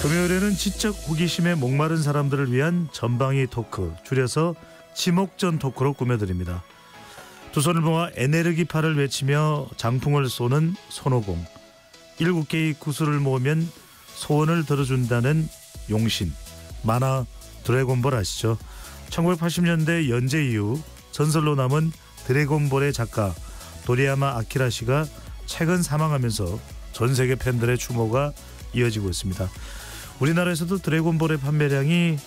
금요일에는 지적 호기심에 목마른 사람들을 위한 전방위 토크, 줄여서 지목전 토크로 꾸며드립니다. 두 손을 모아 에네르기파를 외치며 장풍을 쏘는 손오공, 7개의 구슬을 모으면 소원을 들어준다는 용신, 만화 드래곤볼 아시죠? 1980년대 연재 이후 전설로 남은 드래곤볼의 작가 도리야마 아키라 씨가 최근 사망하면서 전 세계 팬들의 추모가 이어지고 있습니다. 우리나라에서도 드래곤볼의 판매량이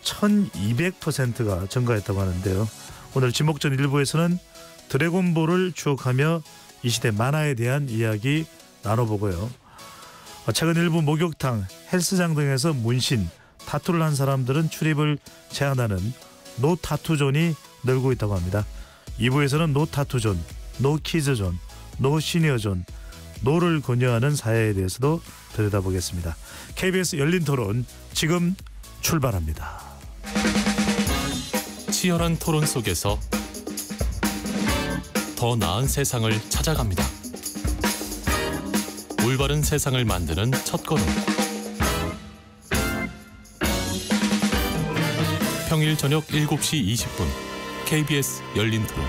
1200%가 증가했다고 하는데요. 오늘 지목전 1부에서는 드래곤볼을 추억하며 이 시대 만화에 대한 이야기 나눠보고요. 최근 일부 목욕탕, 헬스장 등에서 문신, 타투를 한 사람들은 출입을 제한하는 노 타투존이 늘고 있다고 합니다. 2부에서는 노 타투존, 노 키즈존, 노 시니어존, 노를 권유하는 사회에 대해서도 들여다보겠습니다. KBS 열린 토론 지금 출발합니다. 치열한 토론 속에서 더 나은 세상을 찾아갑니다. 올바른 세상을 만드는 첫걸음. 평일 저녁 7시 20분 KBS 열린 토론.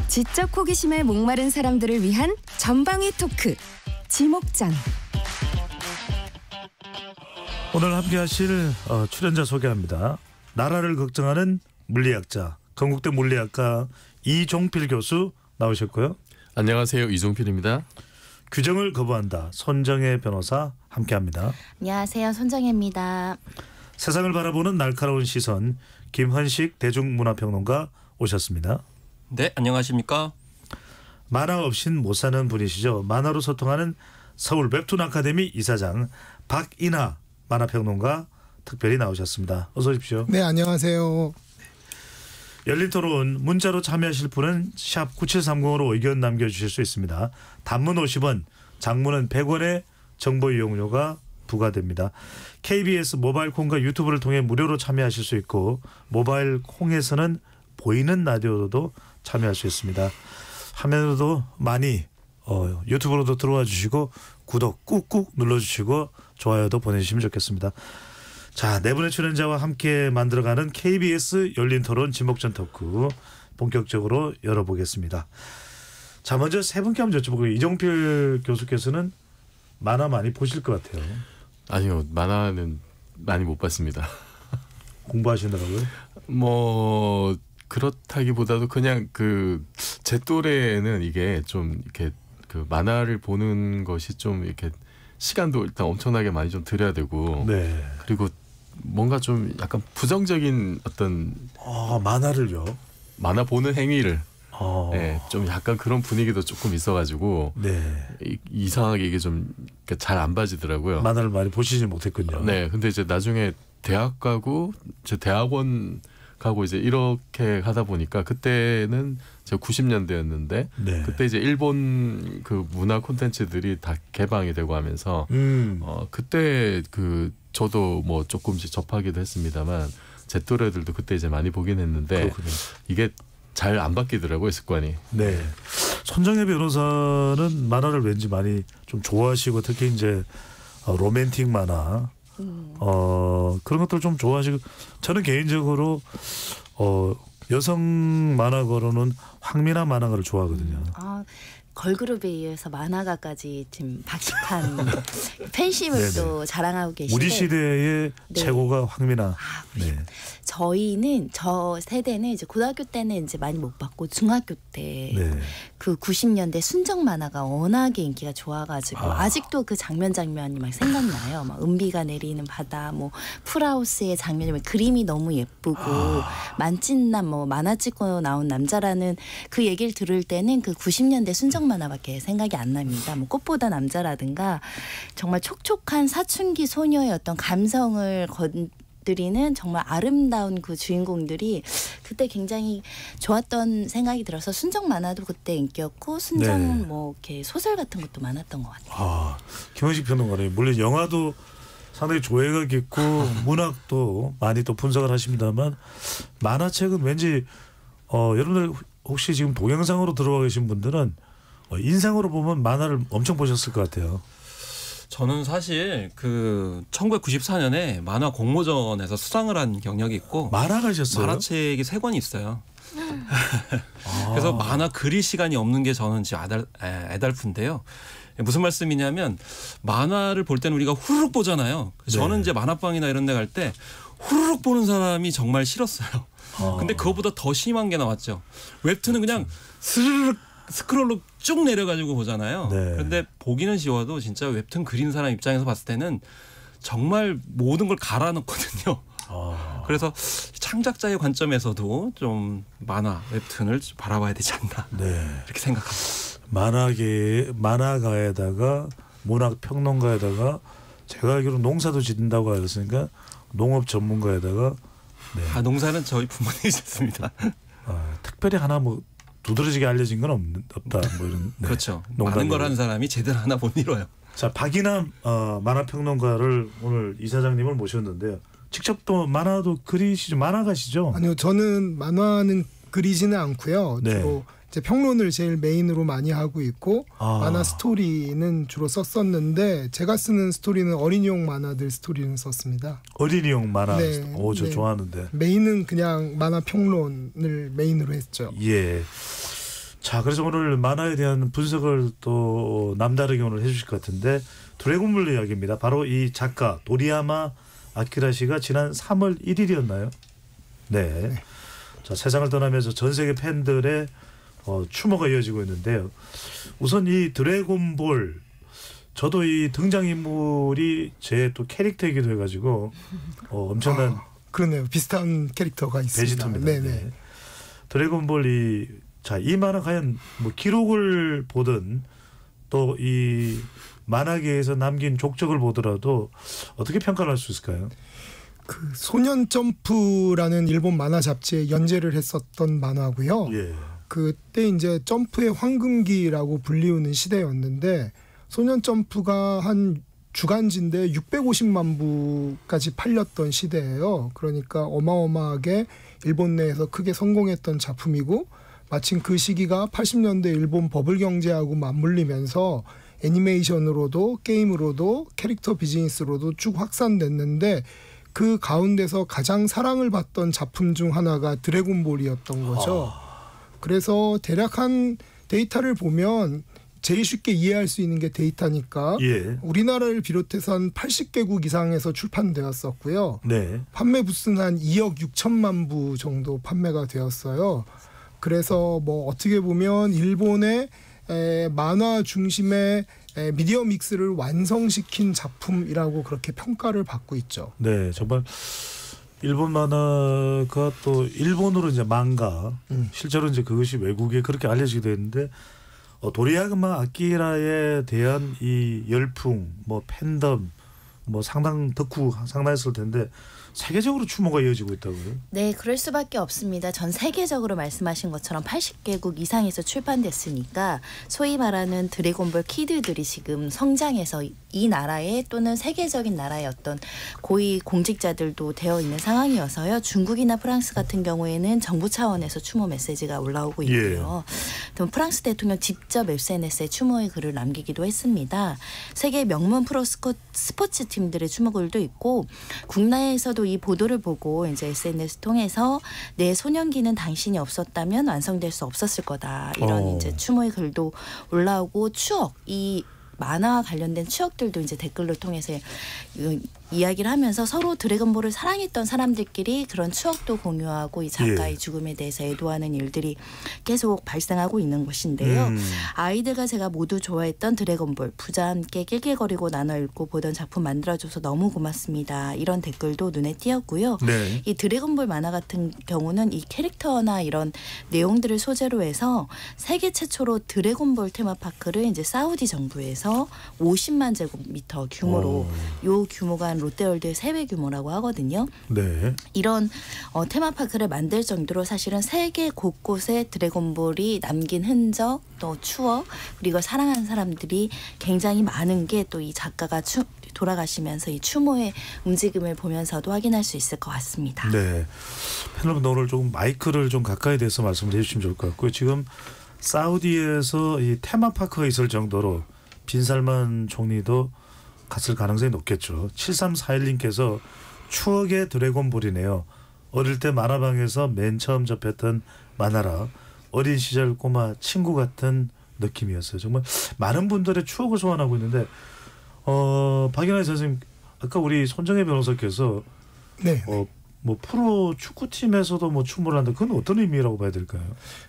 지적 호기심에 목마른 사람들을 위한 전방위 토크, 지목전. 오늘 함께하실 출연자 소개합니다. 나라를 걱정하는 물리학자, 건국대 물리학과 이종필 교수 나오셨고요. 안녕하세요, 이종필입니다. 규정을 거부한다, 손정혜 변호사 함께합니다. 안녕하세요, 손정혜입니다. 세상을 바라보는 날카로운 시선, 김헌식 대중문화평론가 오셨습니다. 네, 안녕하십니까. 만화 없인 못 사는 분이시죠. 만화로 소통하는 서울 웹툰 아카데미 이사장 박인하 만화평론가 특별히 나오셨습니다. 어서 오십시오. 네, 안녕하세요. 열린 토론 문자로 참여하실 분은 샵 9730으로 의견 남겨주실 수 있습니다. 단문 50원, 장문은 100원의 정보 이용료가 부과됩니다. KBS 모바일 콩과 유튜브를 통해 무료로 참여하실 수 있고, 모바일 콩에서는 보이는 라디오로도 참여할 수 있습니다. 화면으로도 많이 유튜브로도 들어와 주시고 구독 꾹꾹 눌러주시고 좋아요도 보내주시면 좋겠습니다. 자, 네 분의 출연자와 함께 만들어가는 KBS 열린 토론 지목전 토크 본격적으로 열어보겠습니다. 자, 먼저 세 분께 한번 여쭤보고, 이종필 교수께서는 만화 많이 보실 것 같아요. 아니요, 만화는 많이 못 봤습니다. 공부하시느라고요? 뭐 그렇다기보다도 그냥 제 또래는 이게 좀 이렇게 만화를 보는 것이 좀 이렇게 시간도 일단 엄청나게 많이 좀 들여야 되고, 네. 그리고 뭔가 좀 약간 부정적인 어떤 만화를요? 만화 보는 행위를 네, 좀 약간 그런 분위기도 조금 있어가지고 네. 이상하게 이게 좀 잘 안 봐지더라고요. 만화를 많이 보시지 못했군요. 네, 근데 이제 나중에 대학 가고 제 대학원 가고 이제 이렇게 하다 보니까, 그때는 제가 90년대였는데 네. 그때 이제 일본 그 문화 콘텐츠들이 다 개방이 되고 하면서 그때 저도 뭐 조금씩 접하기도 했습니다만 제 또래들도 그때 이제 많이 보긴 했는데, 그렇군요. 이게 잘 안 바뀌더라고요, 습관이. 네. 손정혜 변호사는 만화를 왠지 많이 좀 좋아하시고, 특히 이제 로맨틱 만화 그런 것들 좀 좋아하시고, 저는 개인적으로 여성 만화가로는 황미나 만화가를 좋아하거든요. 걸그룹에 의해서 만화가까지 지금 박식한 팬심을 또 자랑하고 계시데, 우리 시대의 최고가 황미나. 네. 저희는 저 세대는 이제 고등학교 때는 이제 많이 못 봤고, 중학교 때 그 90년대 순정 만화가 워낙에 인기가 좋아가지고 아직도 그 장면이 막 생각나요. 막 은비가 내리는 바다, 뭐 풀하우스의 장면이 그림이 너무 예쁘고 만찢남 뭐 만화 찍고 나온 남자라는 그 얘기를 들을 때는 그 90년대 순정 만화밖에 생각이 안 납니다. 뭐 꽃보다 남자라든가 정말 촉촉한 사춘기 소녀의 어떤 감성을 드리는 정말 아름다운 그 주인공들이 그때 굉장히 좋았던 생각이 들어서 순정 만화도 그때 인기였고, 순정 뭐 이렇게 소설 같은 것도 많았던 것 같아요. 김헌식 평론가님, 물론 영화도 상당히 조예가 깊고 문학도 많이 또 분석을 하십니다만 만화책은 왠지 여러분들 혹시 지금 동영상으로 들어와 계신 분들은 인상으로 보면 만화를 엄청 보셨을 것 같아요. 저는 사실 그 1994년에 만화 공모전에서 수상을 한 경력이 있고 만화가셨어요? 만화책이 3권이 있어요. 그래서 만화 그릴 시간이 없는 게 저는 지금 애달픈데요. 무슨 말씀이냐면 만화를 볼 때는 우리가 후루룩 보잖아요. 저는 이제 만화방이나 이런 데 갈 때 후루룩 보는 사람이 정말 싫었어요. 근데 그거보다 더 심한 게 나왔죠. 웹툰은 그냥 스르륵 스크롤로 쭉 내려가지고 보잖아요. 네. 그런데 보기는 쉬워도 진짜 웹툰 그린 사람 입장에서 봤을 때는 정말 모든 걸 갈아넣거든요. 그래서 창작자의 관점에서도 좀 만화, 웹툰을 바라봐야 되지 않나 이렇게 생각합니다. 만화가에다가 문학 평론가에다가 제가 알기로 농사도 짓는다고 알았으니까 농업 전문가에다가 농사는 저희 부모님이셨습니다. 특별히 하나 뭐 두드러지게 알려진 건 없다. 뭐 이런. 그렇죠. 많은 걸 하는 사람이 제대로 하나 못 이뤄요. 자, 박인남 만화평론가를 오늘 이사장님을 모셨는데요. 직접 또 만화도 그리시죠? 만화가시죠? 아니요, 저는 만화는 그리지는 않고요. 주로 이제 평론을 제일 메인으로 많이 하고 있고 만화 스토리는 주로 썼었는데 제가 쓰는 스토리는 어린이용 만화들 스토리는 썼습니다. 어린이용 만화. 저 좋아하는데. 메인은 그냥 만화 평론을 메인으로 했죠. 예. 자, 그래서 오늘 만화에 대한 분석을 또 남다르게 오늘 해주실 것 같은데 드래곤볼 이야기입니다. 바로 이 작가 도리야마 아키라 씨가 지난 3월 1일이었나요? 네. 자, 세상을 떠나면서 전 세계 팬들의 추모가 이어지고 있는데요. 우선 이 드래곤볼 저도 이 등장인물이 제 또 캐릭터이기도 해가지고 엄청난 그러네요. 비슷한 캐릭터가 있습니다. 베지터입니다. 네네. 드래곤볼 이 만화 과연 뭐 기록을 보든 또 이 만화계에서 남긴 족적을 보더라도 어떻게 평가를 할 수 있을까요? 그 소년 점프라는 일본 만화 잡지에 연재를 했었던 만화고요. 예. 그때 이제 점프의 황금기라고 불리우는 시대였는데 소년 점프가 한 주간지인데 650만 부까지 팔렸던 시대예요. 그러니까 어마어마하게 일본 내에서 크게 성공했던 작품이고 마침 그 시기가 80년대 일본 버블 경제하고 맞물리면서 애니메이션으로도 게임으로도 캐릭터 비즈니스로도 쭉 확산됐는데 그 가운데서 가장 사랑을 받던 작품 중 하나가 드래곤볼이었던 거죠. 그래서 대략 한 데이터를 보면 제일 쉽게 이해할 수 있는 게 데이터니까 우리나라를 비롯해서 한 80개국 이상에서 출판되었었고요. 판매 부수는 한 2억 6천만 부 정도 판매가 되었어요. 그래서 뭐 어떻게 보면 일본의 만화 중심의 미디어 믹스를 완성시킨 작품이라고 그렇게 평가를 받고 있죠. 네, 정말 일본 만화가 또 일본어로 이제 망가, 실제로 이제 그것이 외국에 그렇게 알려지게 됐는데 도리야마 아키라에 대한 이 열풍, 뭐 팬덤, 뭐 상당했을 텐데. 세계적으로 추모가 이어지고 있다고요? 네, 그럴 수밖에 없습니다. 전 세계적으로 말씀하신 것처럼 80개국 이상에서 출판됐으니까 소위 말하는 드래곤볼 키드들이 지금 성장해서 이 나라의 또는 세계적인 나라의 어떤 고위 공직자들도 되어 있는 상황이어서요. 중국이나 프랑스 같은 경우에는 정부 차원에서 추모 메시지가 올라오고 있고요. 또 프랑스 대통령 직접 SNS에 추모의 글을 남기기도 했습니다. 세계 명문 프로 스포츠 팀들의 추모글도 있고 국내에서도 이 보도를 보고 이제 SNS 통해서 내 소년기는 당신이 없었다면 완성될 수 없었을 거다. 이런 이제 추모의 글도 올라오고 추억 이 만화와 관련된 추억들도 이제 댓글을 통해서 이야기를 하면서 서로 드래곤볼을 사랑했던 사람들끼리 그런 추억도 공유하고 이 작가의 죽음에 대해서 애도하는 일들이 계속 발생하고 있는 것인데요. 아이들과 제가 모두 좋아했던 드래곤볼 부자와 함께 낄낄거리고 나눠 읽고 보던 작품 만들어줘서 너무 고맙습니다. 이런 댓글도 눈에 띄었고요. 이 드래곤볼 만화 같은 경우는 이 캐릭터나 이런 내용들을 소재로 해서 세계 최초로 드래곤볼 테마파크를 이제 사우디 정부에서 50만 제곱미터 규모로 요 규모가 한 롯데월드의 3배 규모라고 하거든요. 이런 테마파크를 만들 정도로 사실은 세계 곳곳에 드래곤볼이 남긴 흔적 또 추억 그리고 사랑하는 사람들이 굉장히 많은 게 또 이 작가가 돌아가시면서 이 추모의 움직임을 보면서도 확인할 수 있을 것 같습니다. 네. 패널분 오늘 조금 마이크를 좀 가까이 대서 말씀을 해주시면 좋을 것 같고요. 지금 사우디에서 이 테마파크가 있을 정도로 빈살만 총리도 갔을 가능성이 높겠죠. 7341님께서 추억의 드래곤볼이네요. 어릴 때 만화방에서 맨 처음 접했던 만화라 어린 시절 꼬마 친구 같은 느낌이었어요. 정말 많은 분들의 추억을 소환하고 있는데 박연아 선생님 아까 우리 손정혜 변호사께서 네. 뭐 프로 축구팀에서도 뭐 춤을 한다. 그건 어떤 의미라고 봐야 될까요?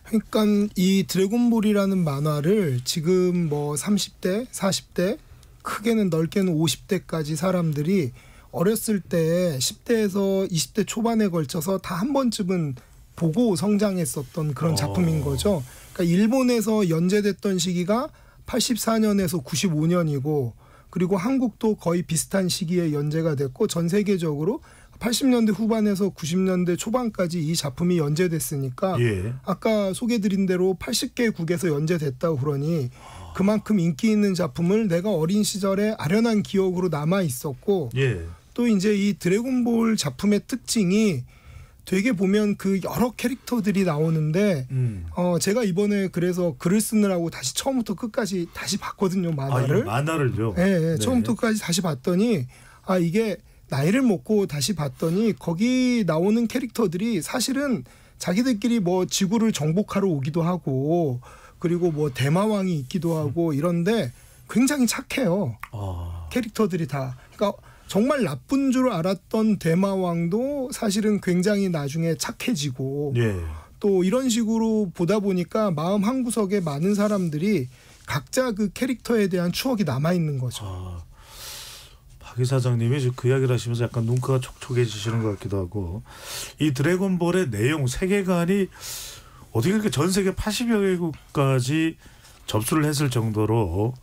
그러니까 이 드래곤볼이라는 만화를 지금 뭐 30대, 40대, 크게는 넓게는 50대까지 사람들이 어렸을 때 10대에서 20대 초반에 걸쳐서 다 한 번쯤은 보고 성장했었던 그런 작품인 거죠. 그러니까 일본에서 연재됐던 시기가 84년에서 95년이고 그리고 한국도 거의 비슷한 시기에 연재가 됐고 전 세계적으로 80년대 후반에서 90년대 초반까지 이 작품이 연재됐으니까 예. 아까 소개드린 대로 80개국에서 연재됐다고 그러니 그만큼 인기 있는 작품을 내가 어린 시절에 아련한 기억으로 남아 있었고 예. 또 이제 이 드래곤볼 작품의 특징이 되게 보면 그 여러 캐릭터들이 나오는데 제가 이번에 그래서 글을 쓰느라고 다시 처음부터 끝까지 다시 봤거든요. 만화를. 만화를요? 네, 네. 처음부터 끝까지 다시 봤더니 이게 나이를 먹고 다시 봤더니 거기 나오는 캐릭터들이 사실은 자기들끼리 뭐 지구를 정복하러 오기도 하고 그리고 뭐 대마왕이 있기도 하고 이런데 굉장히 착해요. 캐릭터들이 다. 그러니까 정말 나쁜 줄 알았던 대마왕도 사실은 굉장히 나중에 착해지고 예. 또 이런 식으로 보다 보니까 마음 한구석에 많은 사람들이 각자 그 캐릭터에 대한 추억이 남아있는 거죠. 박 이사장님이 그 이야기를 하시면서 약간 눈가가 촉촉해지시는 것 같기도 하고 이 드래곤볼의 내용 세계관이 어떻게 그렇게 전 세계 80여 개국까지 접수를 했을 정도로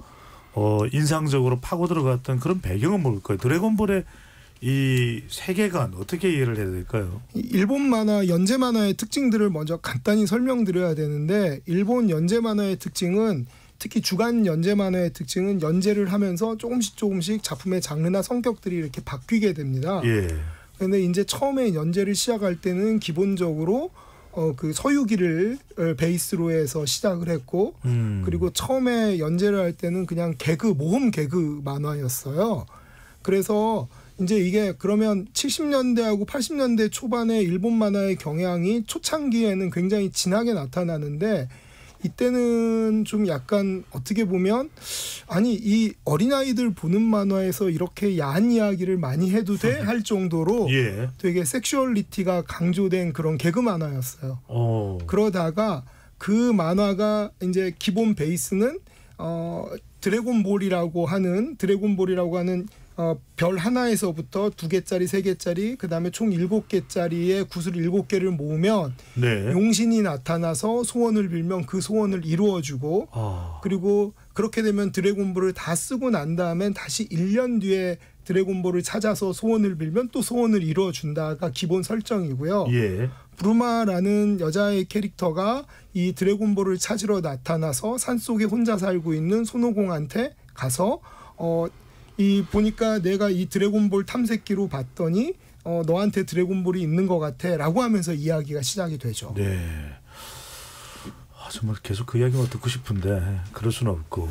인상적으로 파고 들어갔던 그런 배경은 뭘까요? 드래곤볼의 이 세계관 어떻게 이해를 해야 될까요? 일본 만화 연재 만화의 특징들을 먼저 간단히 설명드려야 되는데 일본 연재 만화의 특징은 특히 주간 연재 만화의 특징은 연재를 하면서 조금씩 작품의 장르나 성격들이 이렇게 바뀌게 됩니다. 그런데 이제 처음에 연재를 시작할 때는 기본적으로 그 서유기를 베이스로 해서 시작을 했고 그리고 처음에 연재를 할 때는 그냥 모험 개그 만화였어요. 그래서 이제 이게 그러면 70년대하고 80년대 초반에 일본 만화의 경향이 초창기에는 굉장히 진하게 나타나는데 이때는 좀 약간 어떻게 보면 이 어린아이들 보는 만화에서 이렇게 야한 이야기를 많이 해도 돼? 할 정도로 되게 섹슈얼리티가 강조된 그런 개그 만화였어요. 그러다가 그 만화가 이제 기본 베이스는 드래곤볼이라고 하는 별 하나에서부터 2개짜리, 3개짜리, 그다음에 총 7개짜리의 구슬 7개를 모으면 용신이 나타나서 소원을 빌면 그 소원을 이루어주고 그리고 그렇게 되면 드래곤볼을 다 쓰고 난 다음엔 다시 1년 뒤에 드래곤볼을 찾아서 소원을 빌면 또 소원을 이루어준다가 기본 설정이고요. 브루마라는 여자의 캐릭터가 이 드래곤볼을 찾으러 나타나서 산속에 혼자 살고 있는 손오공한테 가서 보니까 내가 이 드래곤볼 탐색기로 봤더니 너한테 드래곤볼이 있는 것 같아 라고 하면서 이야기가 시작이 되죠. 정말 계속 그 이야기만 듣고 싶은데 그럴 수는 없고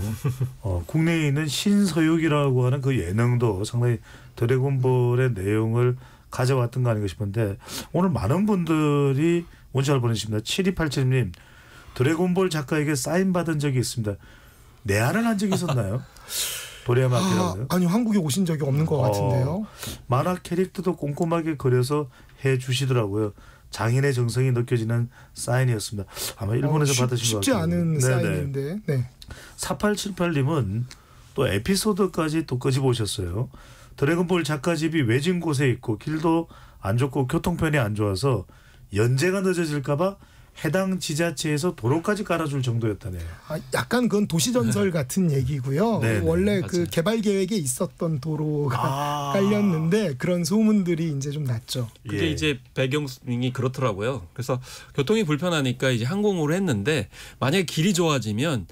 국내에 있는 신서유기라고 하는 그 예능도 상당히 드래곤볼의 내용을 가져왔던 거 아닌가 싶은데 오늘 많은 분들이 문자를 보내주십니다. 7287님 드래곤볼 작가에게 사인 받은 적이 있습니다. 내한을 한 적이 있었나요? 도레마키라고요? 아니요, 한국에 오신 적이 없는 것 같은데요. 만화 캐릭터도 꼼꼼하게 그려서 해주시더라고요. 장인의 정성이 느껴지는 사인이었습니다. 아마 일본에서 받으신 것 같아요. 쉽지 않은 사인인데. 4878님은 또 에피소드까지 또 끄집어오셨어요. 드래곤볼 작가집이 외진 곳에 있고 길도 안 좋고 교통편이 안 좋아서 연재가 늦어질까 봐 해당 지자체에서 도로까지 깔아줄 정도였다네요. 약간 그건 도시전설 같은 얘기고요. 원래 그 개발 계획에 있었던 도로가 깔렸는데 그런 소문들이 이제 좀 났죠. 그게 이제 배경이 그렇더라고요. 그래서 교통이 불편하니까 이제 항공으로 했는데 만약에 길이 좋아지면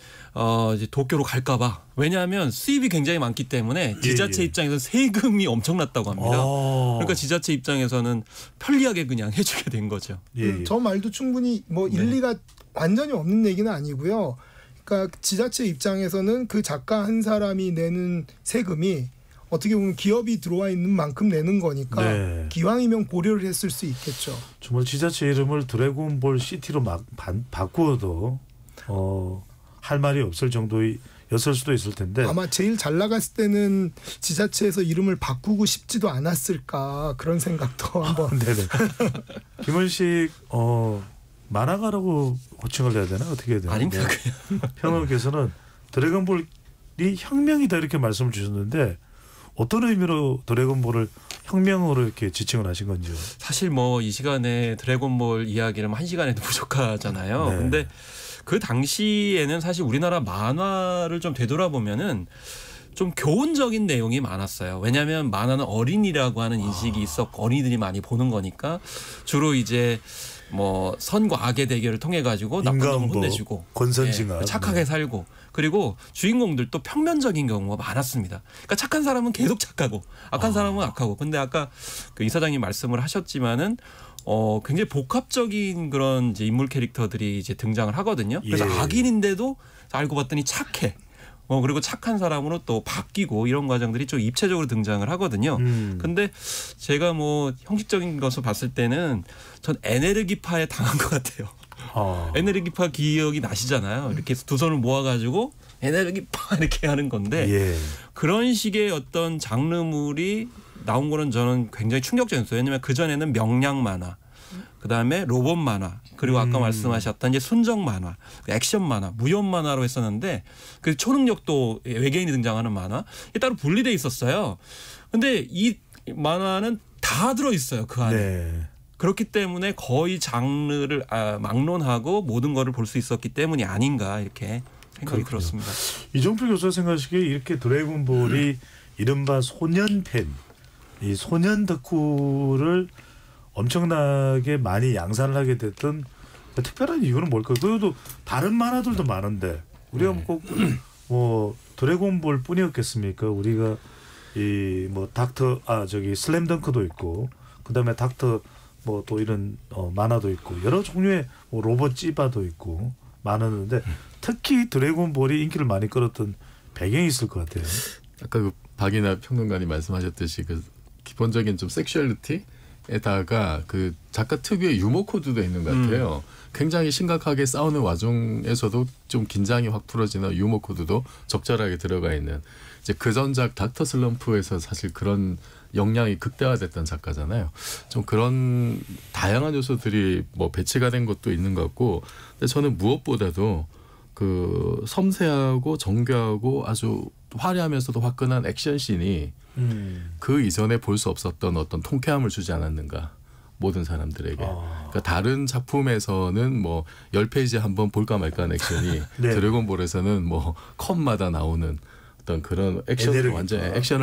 이제 도쿄로 갈까봐 왜냐하면 수입이 굉장히 많기 때문에 지자체 입장에서 세금이 엄청났다고 합니다. 그러니까 지자체 입장에서는 편리하게 그냥 해주게 된 거죠. 저 말도 충분히 뭐 일리가 완전히 없는 얘기는 아니고요. 그러니까 지자체 입장에서는 그 작가 한 사람이 내는 세금이 어떻게 보면 기업이 들어와 있는 만큼 내는 거니까 기왕이면 고려를 했을 수 있겠죠. 정말 지자체 이름을 드래곤볼 시티로 막 바꾸어도 할 말이 없을 정도였을 수도 있을 텐데 아마 제일 잘 나갔을 때는 지자체에서 이름을 바꾸고 싶지도 않았을까 그런 생각도 한번. 네네. 김원식 만화가라고 호칭을 해야 되나 어떻게 해야 되나? 아닙니다. 평론가께서는 드래곤볼이 혁명이다 이렇게 말씀을 주셨는데 어떤 의미로 드래곤볼을 혁명으로 이렇게 지칭을 하신 건지요? 사실 뭐 이 시간에 드래곤볼 이야기를 1시간에도 부족하잖아요. 근데 그 당시에는 사실 우리나라 만화를 좀 되돌아보면은 좀 교훈적인 내용이 많았어요. 왜냐하면 만화는 어린이라고 하는 인식이 있었고 어린이들이 많이 보는 거니까 주로 이제 뭐 선과 악의 대결을 통해 가지고 나쁜 놈을 혼내주고 권선징악 착하게 살고 그리고 주인공들도 평면적인 경우가 많았습니다. 그러니까 착한 사람은 계속 착하고 악한 사람은 악하고. 근데 아까 그 이사장님 말씀을 하셨지만은 굉장히 복합적인 그런 이제 인물 캐릭터들이 이제 등장을 하거든요. 그래서 악인인데도 알고 봤더니 착해. 그리고 착한 사람으로 또 바뀌고 이런 과정들이 좀 입체적으로 등장을 하거든요. 근데 제가 뭐 형식적인 것을 봤을 때는 전 에네르기파에 당한 것 같아요. 에네르기파 기억이 나시잖아요. 이렇게 두 손을 모아가지고 에네르기파 이렇게 하는 건데 그런 식의 어떤 장르물이 나온 거는 저는 굉장히 충격적이었어요. 왜냐하면 그전에는 명량 만화, 그다음에 로봇 만화, 그리고 아까 말씀하셨던 이제 순정 만화, 액션 만화, 무협 만화로 했었는데 그 초능력도 외계인이 등장하는 만화 이게 따로 분리돼 있었어요. 근데 이 만화는 다 들어 있어요. 그 안에. 그렇기 때문에 거의 장르를 막론하고 모든 거를 볼 수 있었기 때문이 아닌가 이렇게 생각이 들었습니다. 이종필 교수가 생각하시기에 이렇게 드래곤볼이 이른바 소년팬, 이 소년 덕후를 엄청나게 많이 양산을 하게 됐던 특별한 이유는 뭘까요? 그래도 다른 만화들도 많은데 우리가 꼭 뭐 드래곤볼 뿐이었겠습니까? 우리가 이 뭐 슬램덩크도 있고 그다음에 닥터 뭐 또 이런 만화도 있고 여러 종류의 뭐 로봇 찌바도 있고 많았는데 특히 드래곤볼이 인기를 많이 끌었던 배경이 있을 것 같아요. 아까 그 박이나 평론가님 말씀하셨듯이 그 기본적인 좀 섹슈얼리티에다가 그 작가 특유의 유머 코드도 있는 것 같아요. 굉장히 심각하게 싸우는 와중에서도 좀 긴장이 확 풀어지는 유머 코드도 적절하게 들어가 있는 이제 그 전작 닥터 슬럼프에서 사실 그런 역량이 극대화됐던 작가잖아요. 좀 그런 다양한 요소들이 뭐 배치가 된 것도 있는 것 같고, 근데 저는 무엇보다도 그 섬세하고 정교하고 아주 화려하면서도 화끈한 액션씬이 그 이전에 볼 수 없었던 어떤 통쾌함을 주지 않았는가. 모든 사람들에게. 그러니까 다른 작품에서는 뭐 10페이지 한번 볼까 말까한 액션이 드래곤볼에서는 뭐 컷마다 나오는 어떤 그런 액션을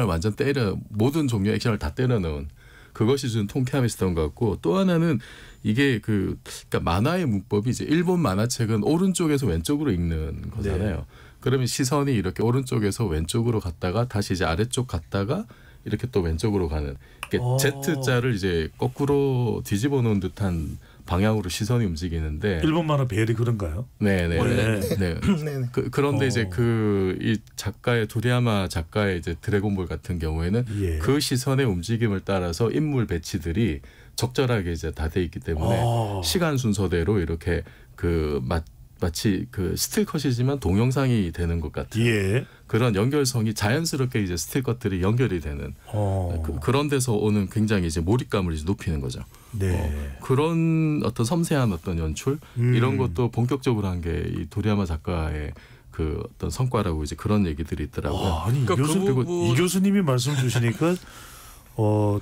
완전 때려 모든 종류의 액션을 다 때려 넣은 그것이 준 통쾌함이 있었던 것 같고, 또 하나는 이게 그러니까 만화의 문법이 이제 일본 만화책은 오른쪽에서 왼쪽으로 읽는 거잖아요. 그러면 시선이 이렇게 오른쪽에서 왼쪽으로 갔다가 다시 이제 아래쪽 갔다가 이렇게 또 왼쪽으로 가는 Z자를 이제 거꾸로 뒤집어 놓은 듯한 방향으로 시선이 움직이는데 일본 만화 배열이 그런가요? 네네. 그런데 이제 이 작가의 도리야마 작가의 이제 드래곤볼 같은 경우에는 그 시선의 움직임을 따라서 인물 배치들이 적절하게 이제 다 돼 있기 때문에 시간 순서대로 이렇게 마치 그 스틸컷이지만 동영상이 되는 것 같은 그런 연결성이 자연스럽게 이제 스틸컷들이 연결이 되는 그런 데서 오는 굉장히 이제 몰입감을 이제 높이는 거죠. 그런 어떤 섬세한 어떤 연출 이런 것도 본격적으로 한 게 이 도리야마 작가의 그 어떤 성과라고 이제 그런 얘기들이 있더라고요. 아니 이 교수님이 말씀 주시니까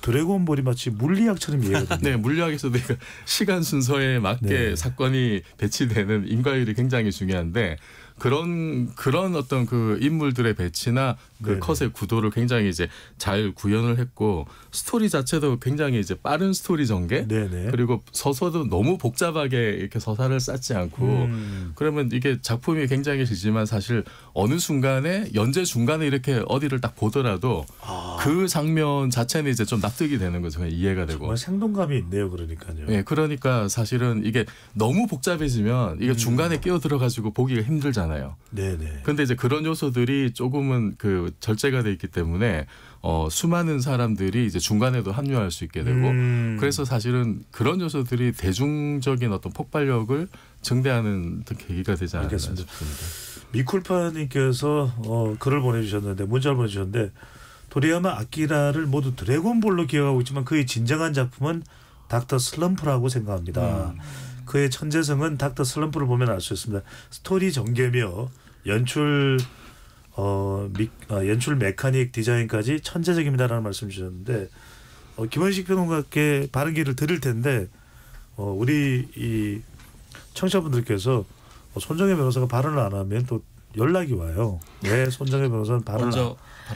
드래곤볼이 마치 물리학처럼 이해가 됩니다. 네, 물리학에서도 시간 순서에 맞게 사건이 배치되는 인과율이 굉장히 중요한데 그런 어떤 그 인물들의 배치나 그 네네. 컷의 구도를 굉장히 이제 잘 구현을 했고 스토리 자체도 굉장히 이제 빠른 스토리 전개 네네. 그리고 서서도 너무 복잡하게 이렇게 서사를 쌓지 않고 그러면 이게 작품이 굉장히 길지만 사실 어느 순간에 연재 중간에 이렇게 어디를 딱 보더라도 그 장면 자체는 이제 좀 납득이 되는 거죠. 그냥 이해가 되고. 정말 생동감이 있네요. 그러니까요. 예, 그러니까 사실은 이게 너무 복잡해지면 이게 중간에 끼어 들어가지고 보기가 힘들잖아요. 네네. 근데 이제 그런 요소들이 조금은 그 절제가 돼 있기 때문에 수많은 사람들이 이제 중간에도 합류할 수 있게 되고 그래서 사실은 그런 요소들이 대중적인 어떤 폭발력을 증대하는 어떤 계기가 되지 않았나 알겠습니다. 싶습니다. 미쿨파님께서 글을 보내주셨는데 문자를 보내주셨는데 도리야마 아키라를 모두 드래곤볼로 기억하고 있지만 그의 진정한 작품은 닥터 슬럼프라고 생각합니다. 그의 천재성은 닥터 슬럼프를 보면 알 수 있습니다. 스토리 전개며 연출 연출 메카닉 디자인까지 천재적입니다라는 말씀 주셨는데 김원식 평론가께 발언기를 드릴 텐데 우리 이 청취자분들께서 손정혜 변호사가 발언을 안 하면 또 연락이 와요. 왜 손정혜 변호사는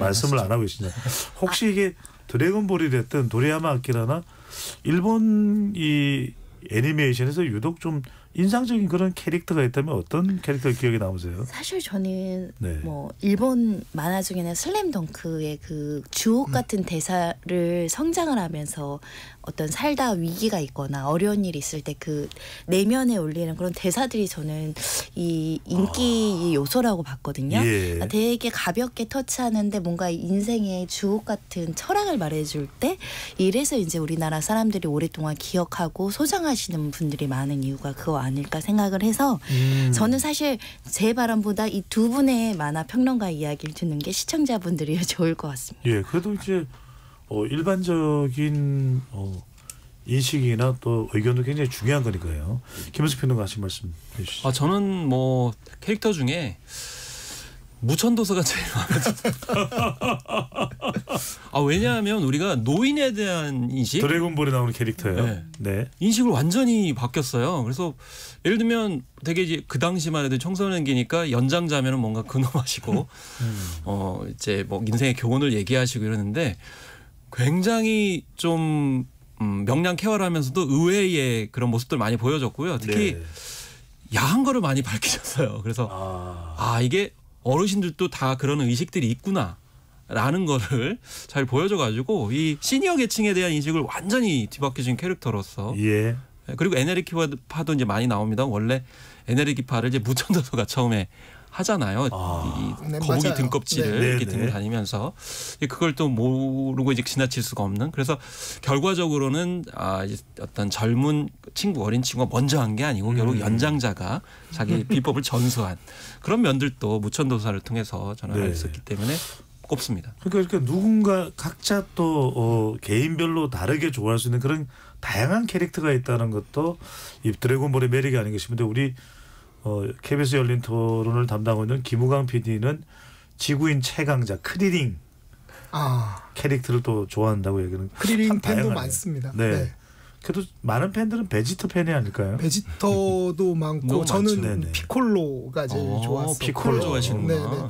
말씀을 안 하고 계시냐. 혹시 이게 드래곤볼이 됐든 도리야마 아키라나 일본 이 애니메이션에서 유독 좀 인상적인 그런 캐릭터가 있다면 어떤 캐릭터 기억에 남으세요? 사실 저는 네. 뭐 일본 만화 중에는 슬램덩크의 그 주옥 같은 대사를 성장을 하면서 어떤 살다 위기가 있거나 어려운 일이 있을 때 그 내면에 올리는 그런 대사들이 저는 이 인기 요소라고 봤거든요. 예. 되게 가볍게 터치하는데 뭔가 인생의 주옥 같은 철학을 말해줄 때 이래서 이제 우리나라 사람들이 오랫동안 기억하고 소장하시는 분들이 많은 이유가 그거 아닐까 생각을 해서 저는 사실 제 바람보다 이 두 분의 만화 평론가 이야기를 듣는 게 시청자분들이 좋을 것 같습니다. 예, 그래도 이제 일반적인 인식이나 또 의견도 굉장히 중요한 거니까요. 김은수 평론가 하신 말씀 해주시죠. 저는 뭐 캐릭터 중에 무천도서가 제일 마음에 들어요. 왜냐하면 우리가 노인에 대한 인식, 드래곤볼에 나오는 캐릭터예요. 네. 네. 인식을 완전히 바뀌었어요. 그래서 예를 들면 되게 이제 그 당시만 해도 청소년기니까 연장자면은 뭔가 근엄하시고 이제 뭐 인생의 교훈을 얘기하시고 이러는데 굉장히 좀 명량 쾌활하면서도 의외의 그런 모습들 많이 보여줬고요. 특히 네. 야한 거를 많이 밝히셨어요. 그래서 이게 어르신들도 다 그런 의식들이 있구나라는 거를 잘 보여줘가지고 이 시니어 계층에 대한 인식을 완전히 뒤바뀌어진 캐릭터로서 예. 그리고 에네르기파도 이제 많이 나옵니다. 원래 에네르기파를 이제 무천도서가 처음에 하잖아요. 이 네, 거북이 맞아요. 등껍질을 네. 이렇게 네, 들고 네. 다니면서 그걸 또 모르고 이제 지나칠 수가 없는. 그래서 결과적으로는 이제 어떤 젊은 친구, 어린 친구가 먼저 한 게 아니고 결국 연장자가 자기 비법을 전수한 그런 면들도 무천도사를 통해서 저는 알 수 있기 때문에 꼽습니다. 그러니까 누군가 각자 또 개인별로 다르게 좋아할 수 있는 그런 다양한 캐릭터가 있다는 것도 이 드래곤볼의 매력이 아닌가 싶은데 우리 KBS 열린 토론을 담당하고 있는 김우강 PD는 지구인 최강자 크리링 캐릭터를 또 좋아한다고 얘기는 크리링 참 팬도 다양하네요. 많습니다. 네. 네. 그래도 많은 팬들은 베지터 팬이 아닐까요? 베지터도 많고 너무 저는 많죠. 네네. 피콜로가 제일 좋았어요. 피콜로 좋아하시는구나. 네네.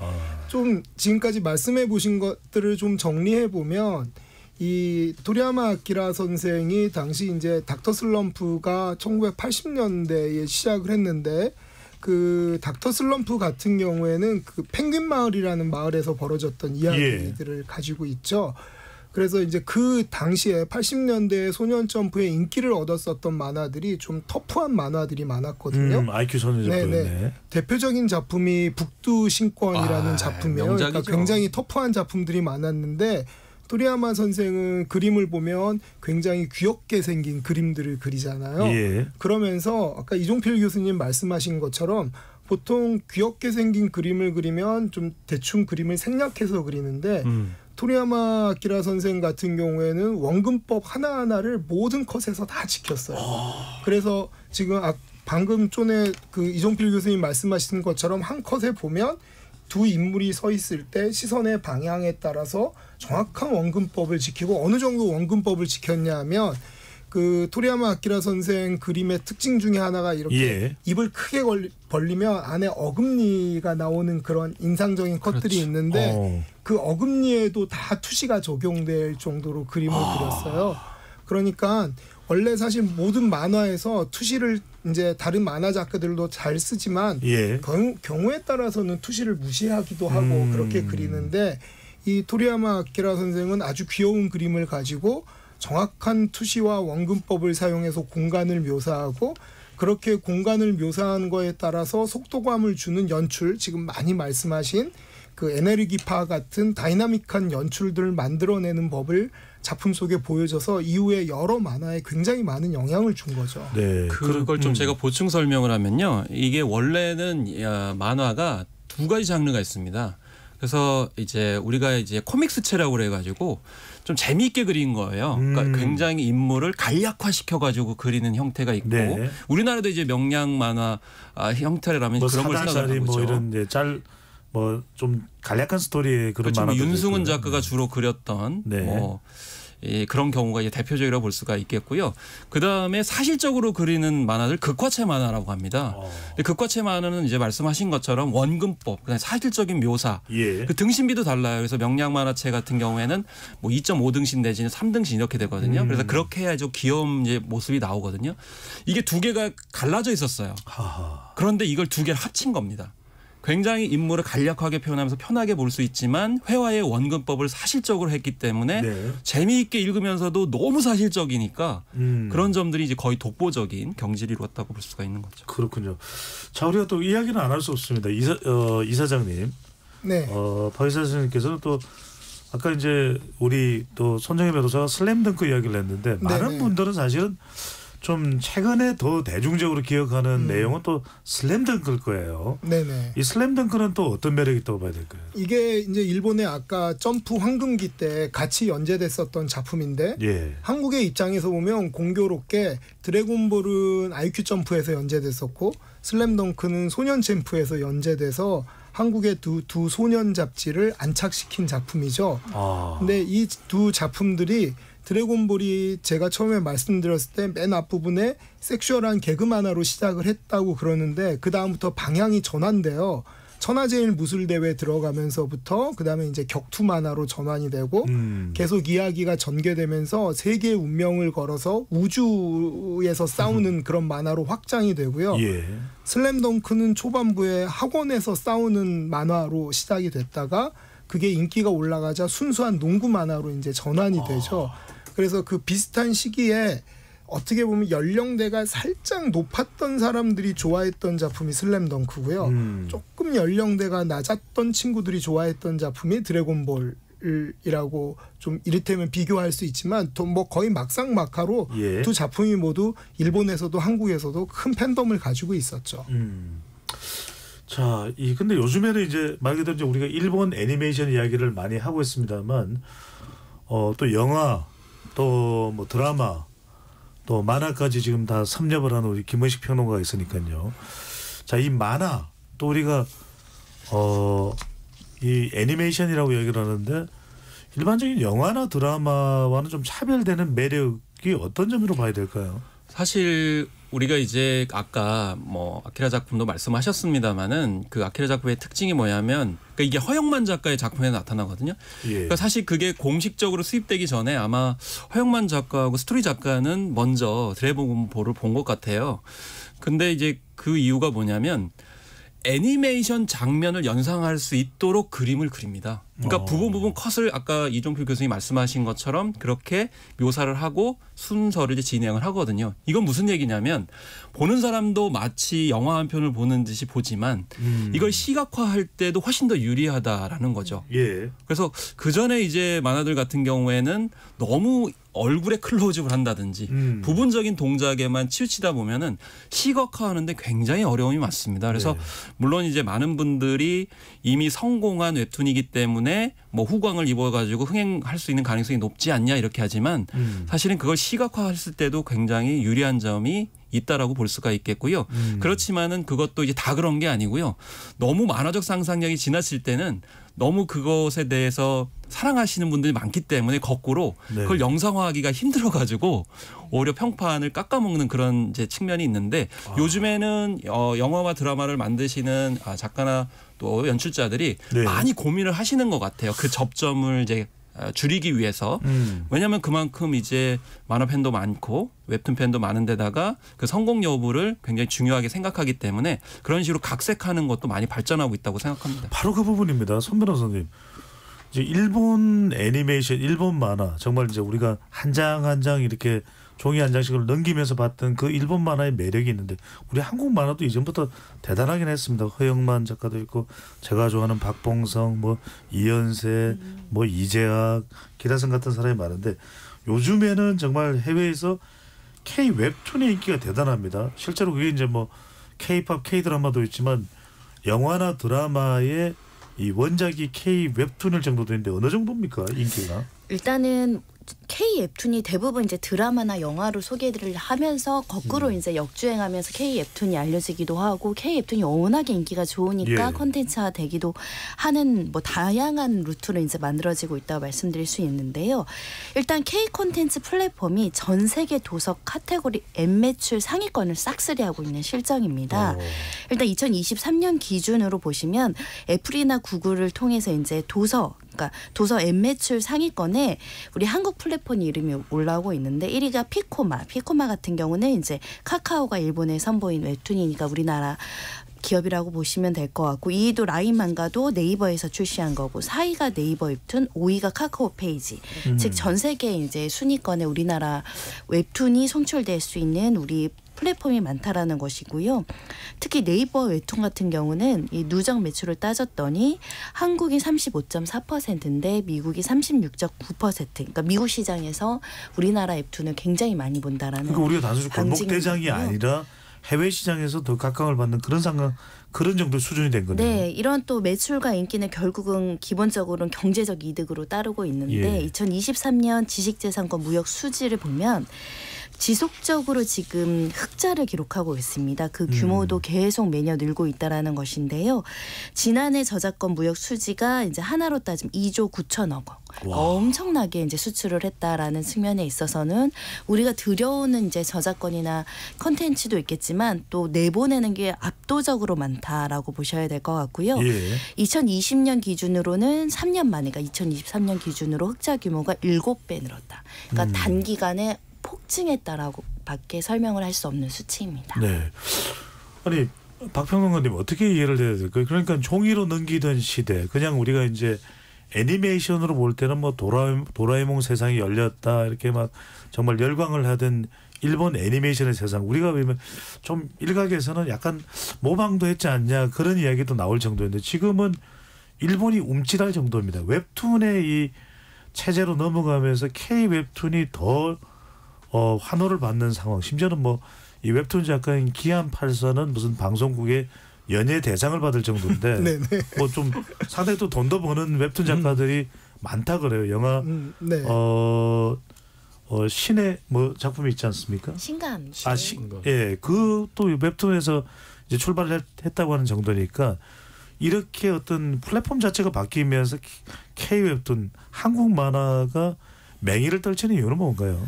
좀 지금까지 말씀해 보신 것들을 좀 정리해 보면 이 도리야마 아키라 선생이 당시 이제 닥터 슬럼프가 1980년대에 시작을 했는데 그 닥터 슬럼프 같은 경우에는 그 펭귄 마을이라는 마을에서 벌어졌던 이야기들을 가지고 있죠. 그래서 이제 그 당시에 80년대 소년 점프의 인기를 얻었었던 만화들이 좀 터프한 만화들이 많았거든요. IQ 소녀적이네. 대표적인 작품이 북두 신권이라는 작품이에요. 명작이죠. 그러니까 굉장히 터프한 작품들이 많았는데 도리야마 선생은 그림을 보면 굉장히 귀엽게 생긴 그림들을 그리잖아요. 예. 그러면서 아까 이종필 교수님 말씀하신 것처럼 보통 귀엽게 생긴 그림을 그리면 좀 대충 그림을 생략해서 그리는데 도리야마 아키라 선생 같은 경우에는 원근법 하나하나를 모든 컷에서 다 지켰어요. 그래서 지금 방금 전에 그 이종필 교수님 말씀하신 것처럼 한 컷에 보면 두 인물이 서 있을 때 시선의 방향에 따라서 정확한 원근법을 지키고 어느 정도 원근법을 지켰냐 하면 그 토리야마 아키라 선생 그림의 특징 중에 하나가 이렇게 예. 입을 크게 벌리면 안에 어금니가 나오는 그런 인상적인 컷들이 그렇죠. 있는데 그 어금니에도 다 투시가 적용될 정도로 그림을 그렸어요. 그러니까 원래 사실 모든 만화에서 투시를 이제 다른 만화 작가들도 잘 쓰지만 예. 경우에 따라서는 투시를 무시하기도 하고 그렇게 그리는데 이 토리야마 아키라 선생은 아주 귀여운 그림을 가지고 정확한 투시와 원근법을 사용해서 공간을 묘사하고 그렇게 공간을 묘사한 거에 따라서 속도감을 주는 연출, 지금 많이 말씀하신 그 에네르기파 같은 다이나믹한 연출들을 만들어내는 법을 작품 속에 보여줘서 이후에 여러 만화에 굉장히 많은 영향을 준 거죠. 네. 그걸 좀 제가 보충 설명을 하면요. 이게 원래는 만화가 두 가지 장르가 있습니다. 그래서 이제 우리가 이제 코믹스체라고 그래가지고 좀 재미있게 그린 거예요. 그러니까 굉장히 인물을 간략화시켜가지고 그리는 형태가 있고 네. 우리나라도 이제 명량 만화 형태라면 뭐 그런 걸 생각하는 거죠. 뭐 이런 이제 뭐 좀 간략한 스토리의 그런 그렇죠. 만화도 윤승훈 있고요. 작가가 주로 그렸던 네. 뭐 그런 경우가 이제 대표적이라고 볼 수가 있겠고요. 그 다음에 사실적으로 그리는 만화들 극화체 만화라고 합니다. 극화체 만화는 이제 말씀하신 것처럼 원근법, 그다음에 사실적인 묘사, 예. 그 등신비도 달라요. 그래서 명량 만화체 같은 경우에는 뭐 2.5등신 내지는 3등신 이렇게 되거든요. 그래서 그렇게 해야 좀 귀여운 이제 모습이 나오거든요. 이게 두 개가 갈라져 있었어요. 하하. 그런데 이걸 두 개를 합친 겁니다. 굉장히 인물을 간략하게 표현하면서 편하게 볼 수 있지만 회화의 원근법을 사실적으로 했기 때문에 네. 재미있게 읽으면서도 너무 사실적이니까 그런 점들이 이제 거의 독보적인 경지를 이루었다고 볼 수가 있는 거죠. 그렇군요. 자, 우리가 또 이야기는 안 할 수 없습니다. 이 사장님, 네. 박 이사 선생님께서는 또 아까 이제 우리 또 손정혜 변호사가 슬램덩크 이야기를 했는데 많은 네네. 분들은 사실은 좀 최근에 더 대중적으로 기억하는 내용은 또 슬램덩크일 거예요. 네네. 이 슬램덩크는 또 어떤 매력이 있다고 봐야 될까요? 이게 이제 일본의 아까 점프 황금기 때 같이 연재됐었던 작품인데 예. 한국의 입장에서 보면 공교롭게 드래곤볼은 IQ 점프에서 연재됐었고 슬램덩크는 소년 챔프에서 연재돼서 한국의 두 소년 잡지를 안착시킨 작품이죠. 근데 이 두 작품들이 드래곤볼이 제가 처음에 말씀드렸을 때 맨 앞부분에 섹슈얼한 개그 만화로 시작을 했다고 그러는데 그 다음부터 방향이 전환돼요. 천하제일 무술대회 들어가면서부터 그 다음에 이제 격투 만화로 전환이 되고 계속 이야기가 전개되면서 세계의 운명을 걸어서 우주에서 싸우는 그런 만화로 확장이 되고요. 예. 슬램덩크는 초반부에 학원에서 싸우는 만화로 시작이 됐다가 그게 인기가 올라가자 순수한 농구 만화로 이제 전환이 되죠. 그래서 그 비슷한 시기에 어떻게 보면 연령대가 살짝 높았던 사람들이 좋아했던 작품이 슬램덩크고요. 조금 연령대가 낮았던 친구들이 좋아했던 작품이 드래곤볼이라고 좀 이를테면 비교할 수 있지만 또 뭐 거의 막상막하로 예. 두 작품이 모두 일본에서도 한국에서도 큰 팬덤을 가지고 있었죠. 자, 근데 요즘에는 이제 말 그대로 이제 우리가 일본 애니메이션 이야기를 많이 하고 있습니다만, 또 영화, 또 뭐 드라마, 또 만화까지 지금 다 섭렵을 하는 우리 김원식 평론가가 있으니까요. 자, 이 만화, 또 우리가 이 애니메이션이라고 얘기를 하는데 일반적인 영화나 드라마와는 좀 차별되는 매력이 어떤 점으로 봐야 될까요? 사실 우리가 이제 아까 뭐 아키라 작품도 말씀하셨습니다마는 그 아키라 작품의 특징이 뭐냐면 그러니까 이게 허영만 작가의 작품에 나타나거든요. 예. 그러니까 사실 그게 공식적으로 수입되기 전에 아마 허영만 작가하고 스토리 작가는 먼저 드래곤볼을 본 것 같아요. 근데 이제 그 이유가 뭐냐면 애니메이션 장면을 연상할 수 있도록 그림을 그립니다. 그러니까 부분 컷을 아까 이종필 교수님이 말씀하신 것처럼 그렇게 묘사를 하고 순서를 이제 진행을 하거든요. 이건 무슨 얘기냐면 보는 사람도 마치 영화 한 편을 보는 듯이 보지만 이걸 시각화할 때도 훨씬 더 유리하다라는 거죠. 예. 그래서 그 전에 이제 만화들 같은 경우에는 너무 얼굴에 클로즈업을 한다든지 부분적인 동작에만 치우치다 보면은 시각화하는데 굉장히 어려움이 많습니다. 그래서 네. 물론 이제 많은 분들이 이미 성공한 웹툰이기 때문에 뭐 후광을 입어가지고 흥행할 수 있는 가능성이 높지 않냐 이렇게 하지만 사실은 그걸 시각화했을 때도 굉장히 유리한 점이 있다라고 볼 수가 있겠고요. 그렇지만은 그것도 이제 다 그런 게 아니고요. 너무 만화적 상상력이 지나칠 때는 너무 그것에 대해서 사랑하시는 분들이 많기 때문에 거꾸로 네. 그걸 영상화하기가 힘들어가지고 오히려 평판을 깎아먹는 그런 이제 측면이 있는데 요즘에는 영화와 드라마를 만드시는 작가나 또 연출자들이 네. 많이 고민을 하시는 것 같아요. 그 접점을 이제 줄이기 위해서. 왜냐하면 그만큼 이제 만화 팬도 많고 웹툰 팬도 많은 데다가 그 성공 여부를 굉장히 중요하게 생각하기 때문에 그런 식으로 각색하는 것도 많이 발전하고 있다고 생각합니다. 바로 그 부분입니다. 손 변호사님. 이제 일본 애니메이션, 일본 만화 정말 이제 우리가 한 장 한 장 이렇게 종이 한 장씩을 넘기면서 봤던 그 일본 만화의 매력이 있는데 우리 한국 만화도 이전부터 대단하긴 했습니다. 허영만 작가도 있고 제가 좋아하는 박봉성, 뭐 이연세, 뭐 이재학, 기라성 같은 사람이 많은데 요즘에는 정말 해외에서 K 웹툰의 인기가 대단합니다. 실제로 그게 이제 뭐 K-팝, K-드라마도 있지만 영화나 드라마의 이 원작이 K 웹툰일 정도 되는데 어느 정도입니까 인기가? 일단은 K 웹툰이 대부분 이제 드라마나 영화로 소개를 하면서 거꾸로 이제 역주행하면서 K 웹툰이 알려지기도 하고 K 웹툰이 워낙에 인기가 좋으니까 예. 콘텐츠화 되기도 하는 뭐 다양한 루트로 이제 만들어지고 있다고 말씀드릴 수 있는데요. 일단 K 콘텐츠 플랫폼이 전 세계 도서 카테고리 앱 매출 상위권을 싹쓸이하고 있는 실정입니다. 일단 2023년 기준으로 보시면 애플이나 구글을 통해서 이제 그러니까 도서 앱 매출 상위권에 우리 한국 플랫폼 이름이 올라오고 있는데 1위가 피코마 같은 경우는 이제 카카오가 일본에 선보인 웹툰이니까 우리나라 기업이라고 보시면 될 것 같고 2위도 라인만가도 네이버에서 출시한 거고 4위가 네이버 웹툰, 5위가 카카오 페이지. 즉 전 세계 이제 순위권에 우리나라 웹툰이 송출될 수 있는 우리 플랫폼이 많다라는 것이고요. 특히 네이버 웹툰 같은 경우는 이 누적 매출을 따졌더니 한국이 35.4%인데 미국이 36.9%. 그러니까 미국 시장에서 우리나라 웹툰을 굉장히 많이 본다라는. 그러니까 우리가 단순히 골목 대장이 아니라 해외 시장에서 더 각광을 받는 그런 정도 수준이 된 거네요. 네, 이런 또 매출과 인기는 결국은 기본적으로는 경제적 이득으로 따르고 있는데 2023년 지식재산권 무역 수지를 보면 지속적으로 지금 흑자를 기록하고 있습니다. 그 규모도 계속 매년 늘고 있다라는 것인데요. 지난해 저작권 무역 수지가 이제 하나로 따지면 2조 9천억 원. 엄청나게 이제 수출을 했다라는 측면에 있어서는 우리가 들여오는 이제 저작권이나 컨텐츠도 있겠지만 또 내보내는 게 압도적으로 많다라고 보셔야 될 것 같고요. 2020년 기준으로는 3년 만에, 그러니까 2023년 기준으로 흑자 규모가 7배 늘었다. 그러니까 단기간에 폭증했다라고 밖에 설명을 할 수 없는 수치입니다. 네. 아니 박평론가님 어떻게 이해를 해야 될까요? 그러니까 종이로 넘기던 시대, 그냥 우리가 이제 애니메이션으로 볼 때는 뭐 도라에몽 세상이 열렸다 이렇게 막 정말 열광을 하던 일본 애니메이션의 세상, 우리가 보면 좀 일각에서는 약간 모방도 했지 않냐 그런 이야기도 나올 정도인데 지금은 일본이 움찔할 정도입니다. 웹툰의 이 체제로 넘어가면서 K 웹툰이 더 환호를 받는 상황. 심지어는 뭐 이 웹툰 작가인 기안84는 무슨 방송국의 연예 대상을 받을 정도인데 뭐 좀 상당히 또 돈도 버는 웹툰 작가들이 많다 그래요. 영화 신의 뭐 작품이 있지 않습니까? 신감. 예, 그 또 웹툰에서 이제 출발을 했다고 하는 정도니까 이렇게 어떤 플랫폼 자체가 바뀌면서 K 웹툰, 한국 만화가 맹위를 떨치는 이유는 뭔가요?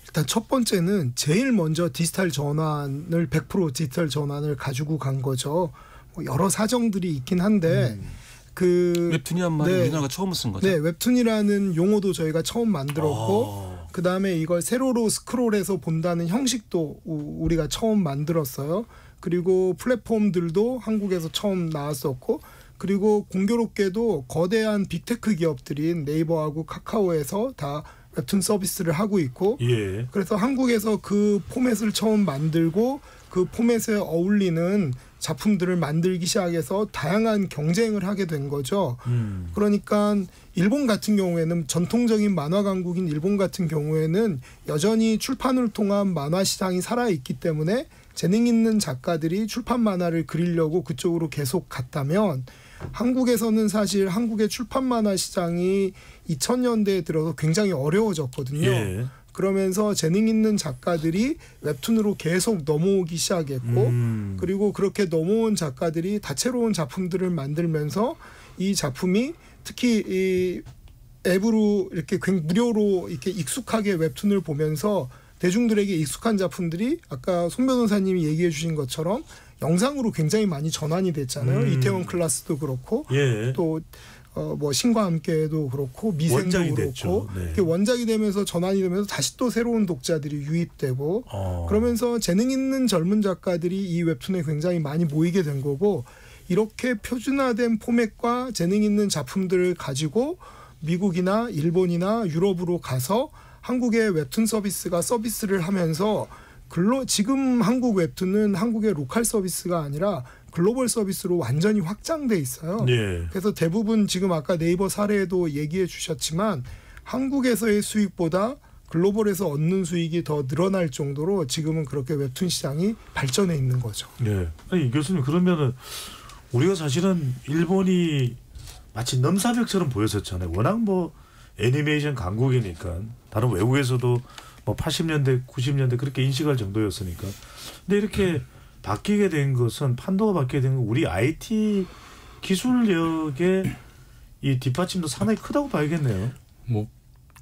일단 첫 번째는 제일 먼저 디지털 전환을 100% 디지털 전환을 가지고 간 거죠. 뭐 여러 사정들이 있긴 한데 그 웹툰이란 말이 우리나라가 처음 쓴 거죠. 네, 웹툰이라는 용어도 저희가 처음 만들었고 그 다음에 이걸 세로로 스크롤해서 본다는 형식도 우리가 처음 만들었어요. 그리고 플랫폼들도 한국에서 처음 나왔었고 그리고 공교롭게도 거대한 빅테크 기업들인 네이버하고 카카오에서 다 웹툰 서비스를 하고 있고 그래서 한국에서 그 포맷을 처음 만들고 그 포맷에 어울리는 작품들을 만들기 시작해서 다양한 경쟁을 하게 된 거죠. 그러니까 일본 같은 경우에는 전통적인 만화 강국인 일본 같은 경우에는 여전히 출판을 통한 만화 시장이 살아있기 때문에 재능 있는 작가들이 출판 만화를 그리려고 그쪽으로 계속 갔다면 한국에서는 사실 한국의 출판 만화 시장이 2000년대에 들어서 굉장히 어려워졌거든요. 그러면서 재능 있는 작가들이 웹툰으로 계속 넘어오기 시작했고 그리고 그렇게 넘어온 작가들이 다채로운 작품들을 만들면서 이 작품이 특히 이 앱으로 이렇게 무료로 이렇게 익숙하게 웹툰을 보면서 대중들에게 익숙한 작품들이 아까 송 변호사님이 얘기해 주신 것처럼 영상으로 굉장히 많이 전환이 됐잖아요. 이태원 클라스도 그렇고 예. 또 뭐 신과 함께도 그렇고 미생도 원작이 그렇고 됐죠. 네. 이렇게 원작이 되면서 전환이 되면서 다시 또 새로운 독자들이 유입되고 그러면서 재능 있는 젊은 작가들이 이 웹툰에 굉장히 많이 모이게 된 거고 이렇게 표준화된 포맷과 재능 있는 작품들을 가지고 미국이나 일본이나 유럽으로 가서 한국의 웹툰 서비스가 서비스를 하면서 지금 한국 웹툰은 한국의 로컬 서비스가 아니라 글로벌 서비스로 완전히 확장돼 있어요. 예. 그래서 대부분 지금 아까 네이버 사례에도 얘기해 주셨지만 한국에서의 수익보다 글로벌에서 얻는 수익이 더 늘어날 정도로 지금은 그렇게 웹툰 시장이 발전해 있는 거죠. 예. 아니 교수님 그러면은 우리가 사실은 일본이 마치 넘사벽처럼 보였었잖아요. 워낙 뭐 애니메이션 강국이니까 다른 외국에서도 뭐 80년대, 90년대 그렇게 인식할 정도였으니까. 근데 이렇게 바뀌게 된 것은 판도가 바뀌게 된 건 우리 IT 기술력의 이 뒷받침도 상당히 크다고 봐야겠네요. 뭐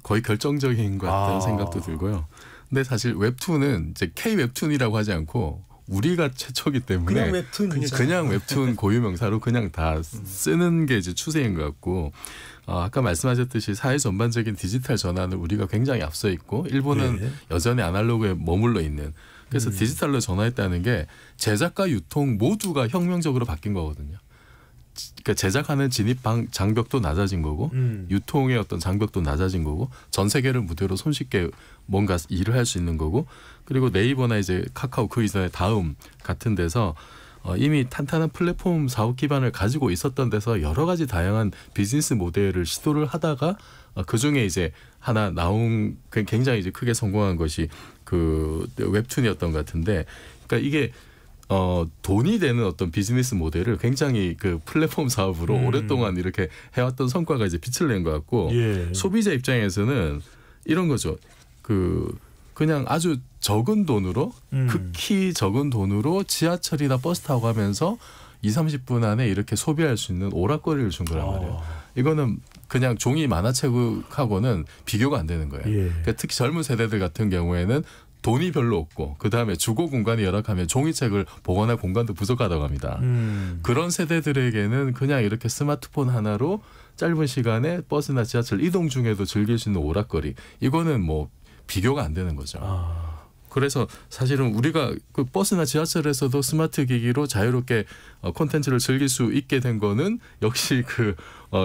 거의 결정적인 것 같다는 생각도 들고요. 근데 사실 웹툰은 이제 K 웹툰이라고 하지 않고 우리가 최초기 때문에 그냥 웹툰이죠. 그냥 웹툰 고유명사로 그냥 다 쓰는 게 이제 추세인 것 같고 아까 말씀하셨듯이 사회 전반적인 디지털 전환을 우리가 굉장히 앞서 있고 일본은 네. 여전히 아날로그에 머물러 있는 그래서 디지털로 전환했다는 게 제작과 유통 모두가 혁명적으로 바뀐 거거든요. 그러니까 제작하는 진입 장벽도 낮아진 거고 유통의 어떤 장벽도 낮아진 거고 전 세계를 무대로 손쉽게 뭔가 일을 할 수 있는 거고 그리고 네이버나 이제 카카오 그 이전에 다음 같은 데서 이미 탄탄한 플랫폼 사업 기반을 가지고 있었던 데서 여러 가지 다양한 비즈니스 모델을 시도를 하다가 그 중에 이제 하나 나온 굉장히 이제 크게 성공한 것이 그 웹툰이었던 것 같은데 그러니까 이게 돈이 되는 어떤 비즈니스 모델을 굉장히 그 플랫폼 사업으로 오랫동안 이렇게 해왔던 성과가 이제 빛을 낸 것 같고 예. 소비자 입장에서는 이런 거죠. 그냥 아주 적은 돈으로 극히 적은 돈으로 지하철이나 버스 타고 가면서 20-30분 안에 이렇게 소비할 수 있는 오락거리를 준 거란 말이에요. 이거는 그냥 종이 만화책하고는 비교가 안 되는 거예요. 예. 그러니까 특히 젊은 세대들 같은 경우에는 돈이 별로 없고 그다음에 주거 공간이 열악하면 종이책을 보관할 공간도 부족하다고 합니다. 그런 세대들에게는 그냥 이렇게 스마트폰 하나로 짧은 시간에 버스나 지하철 이동 중에도 즐길 수 있는 오락거리 이거는 뭐 비교가 안 되는 거죠. 그래서 사실은 우리가 그 버스나 지하철에서도 스마트 기기로 자유롭게 콘텐츠를 즐길 수 있게 된 거는 역시 그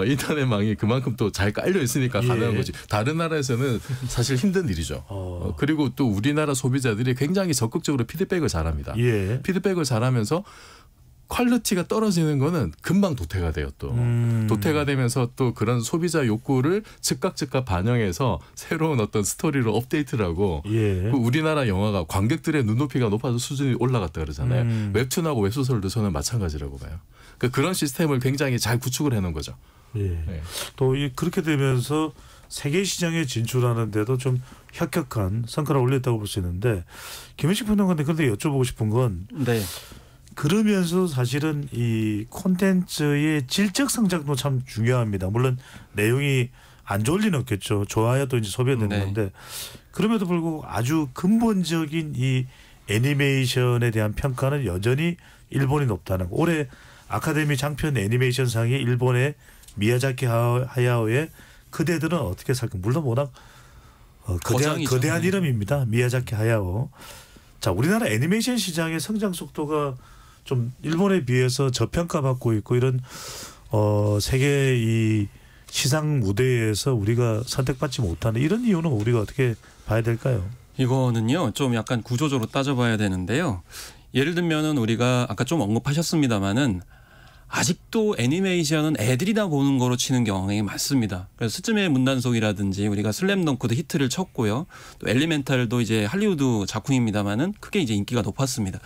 인터넷망이 그만큼 또 잘 깔려 있으니까 가능한 거지. 다른 나라에서는 사실 힘든 일이죠. 그리고 또 우리나라 소비자들이 굉장히 적극적으로 피드백을 잘합니다. 예. 피드백을 잘하면서 퀄리티가 떨어지는 거는 금방 도태가 돼요. 또 도태가 되면서 또 그런 소비자 욕구를 즉각 반영해서 새로운 어떤 스토리로 업데이트를 하고 예. 우리나라 영화가 관객들의 눈높이가 높아서 수준이 올라갔다 그러잖아요. 웹툰하고 웹소설도 저는 마찬가지라고 봐요. 그러니까 그런 시스템을 굉장히 잘 구축을 해놓은 거죠. 예. 네. 또 그렇게 되면서 세계 시장에 진출하는 데도 좀 혁혁한 성과를 올렸다고 볼 수 있는데 김현식 평론가님 그런데 여쭤보고 싶은 건 네. 그러면서 사실은 이 콘텐츠의 질적 성장도 참 중요합니다. 물론 내용이 안 좋을 리는 없겠죠. 좋아야 또 이제 소비가 되는 건데 그럼에도 불구하고 아주 근본적인 이 애니메이션에 대한 평가는 여전히 일본이 높다는 거. 올해 아카데미 장편 애니메이션상이 일본의 미야자키 하야오의 그대들은 어떻게 살까? 물론 워낙 거대한 이름입니다. 미야자키 하야오. 자, 우리나라 애니메이션 시장의 성장 속도가 좀 일본에 비해서 저평가받고 있고 이런 세계 이 시장 무대에서 우리가 선택받지 못하는 이런 이유는 우리가 어떻게 봐야 될까요? 이거는요 좀 약간 구조적으로 따져봐야 되는데요. 예를 들면은 우리가 아까 좀 언급하셨습니다마는 아직도 애니메이션은 애들이나 보는 거로 치는 경향이 많습니다. 그래서 스즈메의 문단속이라든지 우리가 슬램덩크도 히트를 쳤고요. 또 엘리멘탈도 이제 할리우드 작품입니다만은 크게 이제 인기가 높았습니다.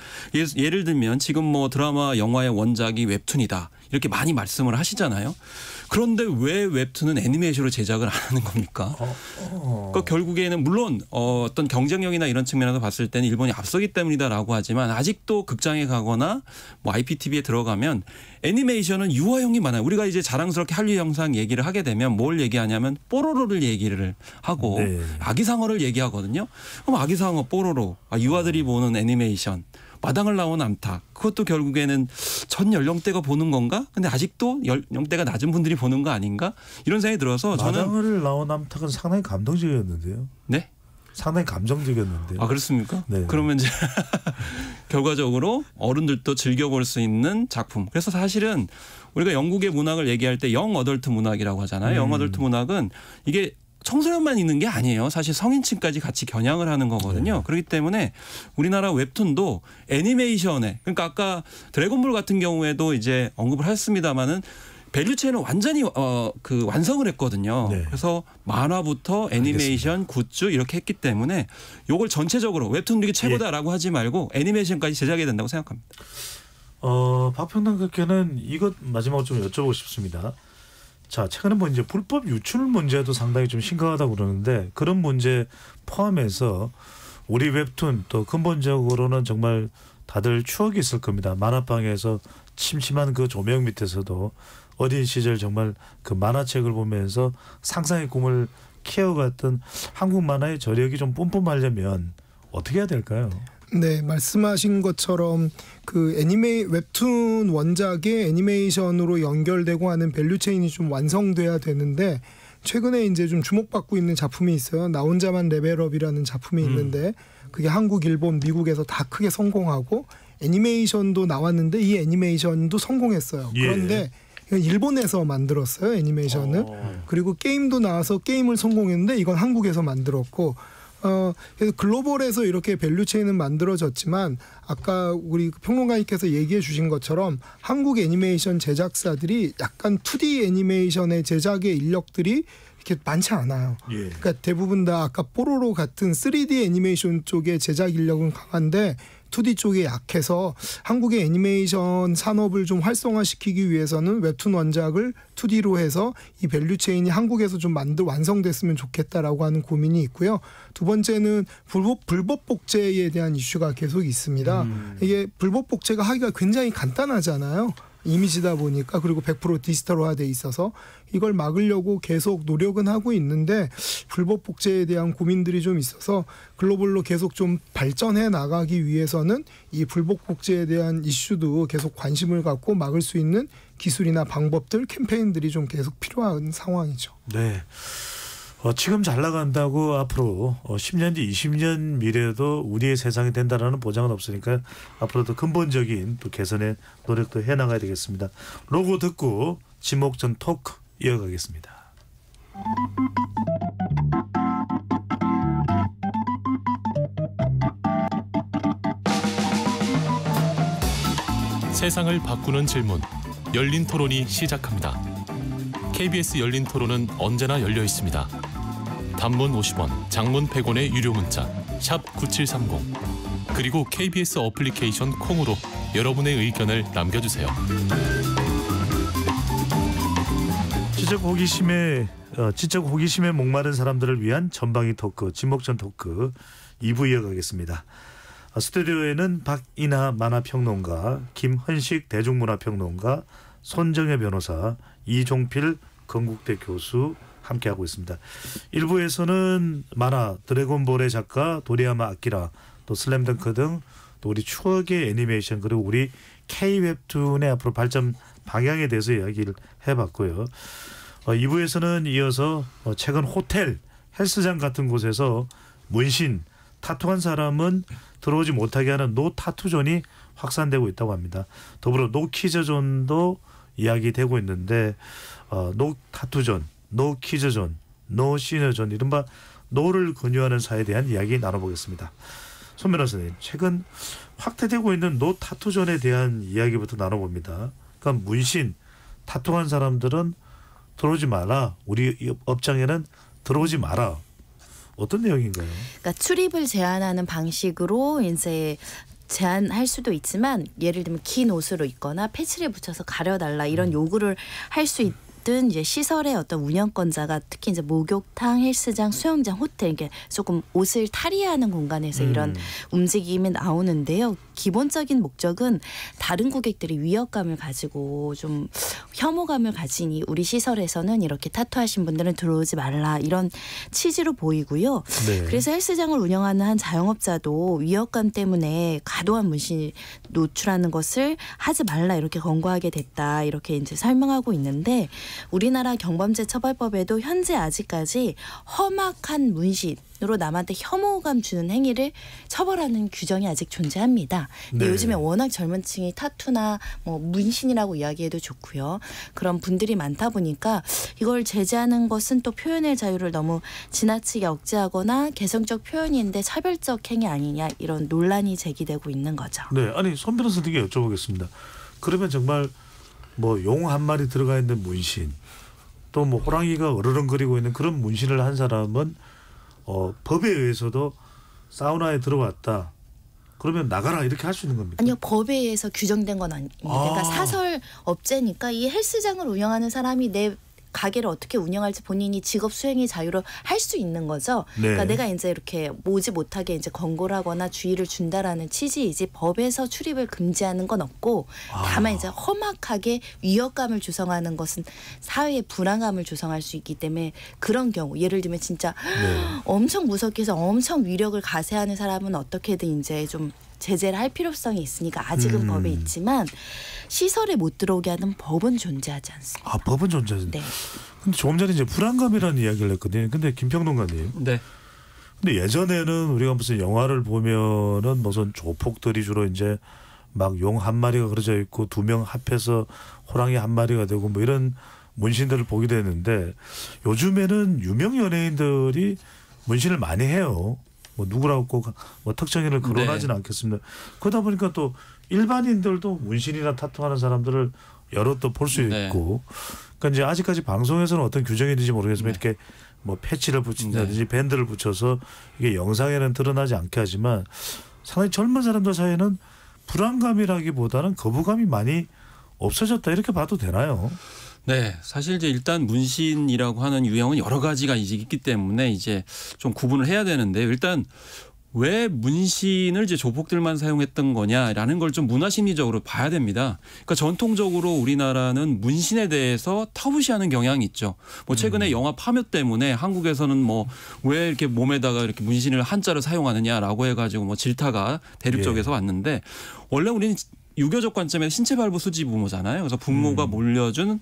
예를 들면 지금 뭐 드라마, 영화의 원작이 웹툰이다. 이렇게 많이 말씀을 하시잖아요. 그런데 왜 웹툰은 애니메이션으로 제작을 안 하는 겁니까? 그러니까 결국에는 물론 어떤 경쟁력이나 이런 측면에서 봤을 때는 일본이 앞서기 때문이다라고 하지만 아직도 극장에 가거나 뭐 IPTV에 들어가면 애니메이션은 유아용이 많아요. 우리가 이제 자랑스럽게 한류 영상 얘기를 하게 되면 뭘 얘기하냐면 뽀로로를 얘기를 하고 네. 아기상어를 얘기하거든요. 그럼 아기상어, 뽀로로, 유아들이 보는 애니메이션. 마당을 나온 암탉. 그것도 결국에는 전 연령대가 보는 건가? 근데 아직도 연령대가 낮은 분들이 보는 거 아닌가? 이런 생각이 들어서 저는 마당을 나온 암탉은 상당히 감동적이었는데요. 네? 상당히 감정적이었는데요. 아 그렇습니까? 네. 그러면 이제 결과적으로 어른들도 즐겨볼 수 있는 작품. 그래서 사실은 우리가 영국의 문학을 얘기할 때 영 어덜트 문학이라고 하잖아요. 영 어덜트 문학은 이게 청소년만 있는 게 아니에요. 사실 성인층까지 같이 겨냥을 하는 거거든요. 그렇기 때문에 우리나라 웹툰도 애니메이션에 그러니까 아까 드래곤볼 같은 경우에도 이제 언급을 했습니다마는 밸류체인은 완전히 그 완성을 했거든요. 네. 그래서 만화부터 애니메이션, 굿즈 이렇게 했기 때문에 요걸 전체적으로 웹툰 이게 최고다라고 하지 말고 애니메이션까지 제작해야 된다고 생각합니다. 박평단 각께는 이것 마지막으로 좀 여쭤보고 싶습니다. 자, 최근에 뭐 이제 불법 유출 문제도 상당히 좀 심각하다고 그러는데 그런 문제 포함해서 우리 웹툰 또 근본적으로는 정말 다들 추억이 있을 겁니다. 만화방에서 침침한 그 조명 밑에서도 어린 시절 정말 그 만화책을 보면서 상상의 꿈을 키워갔던 한국 만화의 저력이 좀 뿜뿜하려면 어떻게 해야 될까요? 네, 말씀하신 것처럼 그 웹툰 원작의 애니메이션으로 연결되고 하는 밸류체인이 좀 완성돼야 되는데 최근에 이제 좀 주목받고 있는 작품이 있어요. 나 혼자만 레벨업이라는 작품이 있는데 그게 한국, 일본, 미국에서 다 크게 성공하고 애니메이션도 나왔는데 이 애니메이션도 성공했어요. 그런데 일본에서 만들었어요, 애니메이션을. 그리고 게임도 나와서 게임을 성공했는데 이건 한국에서 만들었고 그래서 글로벌에서 이렇게 밸류체인은 만들어졌지만 아까 우리 평론가님께서 얘기해 주신 것처럼 한국 애니메이션 제작사들이 약간 2D 애니메이션의 제작의 인력들이 이렇게 많지 않아요. 그러니까 대부분 다 아까 뽀로로 같은 3D 애니메이션 쪽의 제작 인력은 강한데 2D 쪽에 약해서 한국의 애니메이션 산업을 좀 활성화시키기 위해서는 웹툰 원작을 2D로 해서 이 밸류체인이 한국에서 좀 완성됐으면 좋겠다라고 하는 고민이 있고요. 두 번째는 불법 복제에 대한 이슈가 계속 있습니다. 이게 불법 복제가 하기가 굉장히 간단하잖아요. 이미지다 보니까 그리고 100% 디지털화돼 있어서 이걸 막으려고 계속 노력은 하고 있는데 불법 복제에 대한 고민들이 좀 있어서 글로벌로 계속 좀 발전해 나가기 위해서는 이 불법 복제에 대한 이슈도 계속 관심을 갖고 막을 수 있는 기술이나 방법들, 캠페인들이 좀 계속 필요한 상황이죠. 네. 지금 잘 나간다고 앞으로 10년 뒤 20년 미래도 우리의 세상이 된다라는 보장은 없으니까 앞으로도 근본적인 또 개선의 노력도 해나가야 되겠습니다. 로고 듣고 지목전 토크 이어가겠습니다. 세상을 바꾸는 질문 열린 토론이 시작합니다. KBS 열린 토론은 언제나 열려 있습니다. 단문 50원, 장문 100원의 유료 문자 샵 9730 그리고 KBS 어플리케이션 콩으로 여러분의 의견을 남겨주세요. 지적 호기심에 목마른 사람들을 위한 전방위 토크, 지목전 토크 2부 이어가겠습니다. 스튜디오에는 박인하 만화평론가, 김헌식 대중문화평론가, 손정혜 변호사, 이종필 건국대 교수 함께하고 있습니다. 1부에서는 만화 드래곤볼의 작가 도리야마 아키라, 또 슬램덩크 등 또 우리 추억의 애니메이션 그리고 우리 K-웹툰의 앞으로 발전 방향에 대해서 이야기를 해봤고요. 2부에서는 이어서 최근 호텔, 헬스장 같은 곳에서 문신, 타투한 사람은 들어오지 못하게 하는 노 타투존이 확산되고 있다고 합니다. 더불어 노 키즈존도 이야기되고 있는데 노 타투존, 노 키즈존, 노 시니어존 이른바 노를 권유하는 사회에 대한 이야기 나눠보겠습니다. 손 변호사님, 최근 확대되고 있는 노 타투존에 대한 이야기부터 나눠봅니다. 그러니까 문신, 타투한 사람들은 들어오지 마라. 우리 업장에는 들어오지 마라. 어떤 내용인가요? 그러니까 출입을 제한하는 방식으로 이제 제한할 수도 있지만 예를 들면 긴 옷으로 입거나 패치를 붙여서 가려달라 이런 요구를 할 수 있든 이제 시설의 어떤 운영권자가 특히 이제 목욕탕, 헬스장, 수영장, 호텔 이게 조금 옷을 탈의하는 공간에서 이런 움직임이 나오는데요. 기본적인 목적은 다른 고객들이 위협감을 가지고 좀 혐오감을 가지니 우리 시설에서는 이렇게 타투하신 분들은 들어오지 말라 이런 취지로 보이고요. 네. 그래서 헬스장을 운영하는 한 자영업자도 위협감 때문에 과도한 문신 노출하는 것을 하지 말라 이렇게 권고하게 됐다 이렇게 이제 설명하고 있는데 우리나라 경범죄처벌법에도 현재 아직까지 험악한 문신으로 남한테 혐오감 주는 행위를 처벌하는 규정이 아직 존재합니다. 근데 네. 요즘에 워낙 젊은 층이 타투나 뭐 문신이라고 이야기해도 좋고요. 그런 분들이 많다 보니까 이걸 제재하는 것은 또 표현의 자유를 너무 지나치게 억제하거나 개성적 표현인데 차별적 행위 아니냐 이런 논란이 제기되고 있는 거죠. 네, 아니 손 변호사님께 여쭤보겠습니다. 그러면 정말 뭐 용 한 마리 들어가 있는 문신, 또 뭐 호랑이가 어르렁거리고 있는 그런 문신을 한 사람은 법에 의해서도 사우나에 들어왔다. 그러면 나가라 이렇게 할 수 있는 겁니까? 아니요, 법에 의해서 규정된 건 아닙니다. 그러니까 사설 업체니까 이 헬스장을 운영하는 사람이 내 가게를 어떻게 운영할지 본인이 직업 수행의 자유로 할 수 있는 거죠. 네. 그러니까 내가 이제 이렇게 모지 못하게 이제 권고를 하거나 주의를 준다라는 취지이지 법에서 출입을 금지하는 건 없고 다만 이제 험악하게 위협감을 조성하는 것은 사회에 불안감을 조성할 수 있기 때문에 그런 경우 예를 들면 진짜 엄청 무섭게 해서 엄청 위력을 가세하는 사람은 어떻게든 이제 좀 제재를 할 필요성이 있으니까 아직은 법에 있지만 시설에 못 들어오게 하는 법은 존재하지 않습니다. 아, 법은 존재하지. 네. 근데 조금 전에 이제 불안감이라는 이야기를 했거든요. 근데 김평동관님. 네. 근데 예전에는 우리가 무슨 영화를 보면은 무슨 조폭들이 주로 이제 막 용 한 마리가 그려져 있고 두 명 합해서 호랑이 한 마리가 되고 뭐 이런 문신들을 보기도 했는데 요즘에는 유명 연예인들이 문신을 많이 해요. 뭐 누구라고 꼭 뭐 특정인을 거론하지는 않겠습니다. 그러다 보니까 또 일반인들도 문신이나 타투하는 사람들을 여러 또 볼 수 있고, 그러니까 이제 아직까지 방송에서는 어떤 규정이 있는지 모르겠지만 이렇게 뭐 패치를 붙인다든지 밴드를 붙여서 이게 영상에는 드러나지 않게 하지만 상당히 젊은 사람들 사이에는 불안감이라기보다는 거부감이 많이 없어졌다 이렇게 봐도 되나요? 네, 사실 이제 일단 문신이라고 하는 유형은 여러 가지가 이제 있기 때문에 이제 좀 구분을 해야 되는데 일단 왜 문신을 이제 조폭들만 사용했던 거냐라는 걸 좀 문화심리적으로 봐야 됩니다. 그러니까 전통적으로 우리나라는 문신에 대해서 터부시하는 경향이 있죠. 뭐 최근에 영화 파묘 때문에 한국에서는 뭐 왜 이렇게 몸에다가 이렇게 문신을 한자를 사용하느냐라고 해가지고 뭐 질타가 대륙 쪽에서 왔는데 원래 우리는 유교적 관점에서 신체 발부 수지 부모잖아요. 그래서 부모가 물려준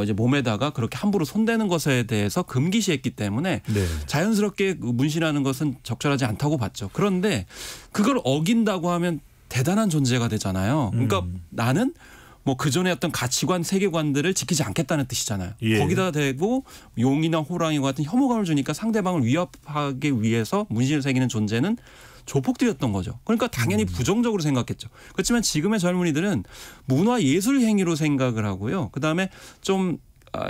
이제 몸에다가 그렇게 함부로 손대는 것에 대해서 금기시했기 때문에 자연스럽게 문신하는 것은 적절하지 않다고 봤죠. 그런데 그걸 어긴다고 하면 대단한 존재가 되잖아요. 그러니까 나는 뭐 그전에 어떤 가치관, 세계관들을 지키지 않겠다는 뜻이잖아요. 거기다 대고 용이나 호랑이 같은 혐오감을 주니까 상대방을 위협하기 위해서 문신을 새기는 존재는 조폭들이었던 거죠. 그러니까 당연히 부정적으로 생각했죠. 그렇지만 지금의 젊은이들은 문화예술 행위로 생각을 하고요. 그다음에 좀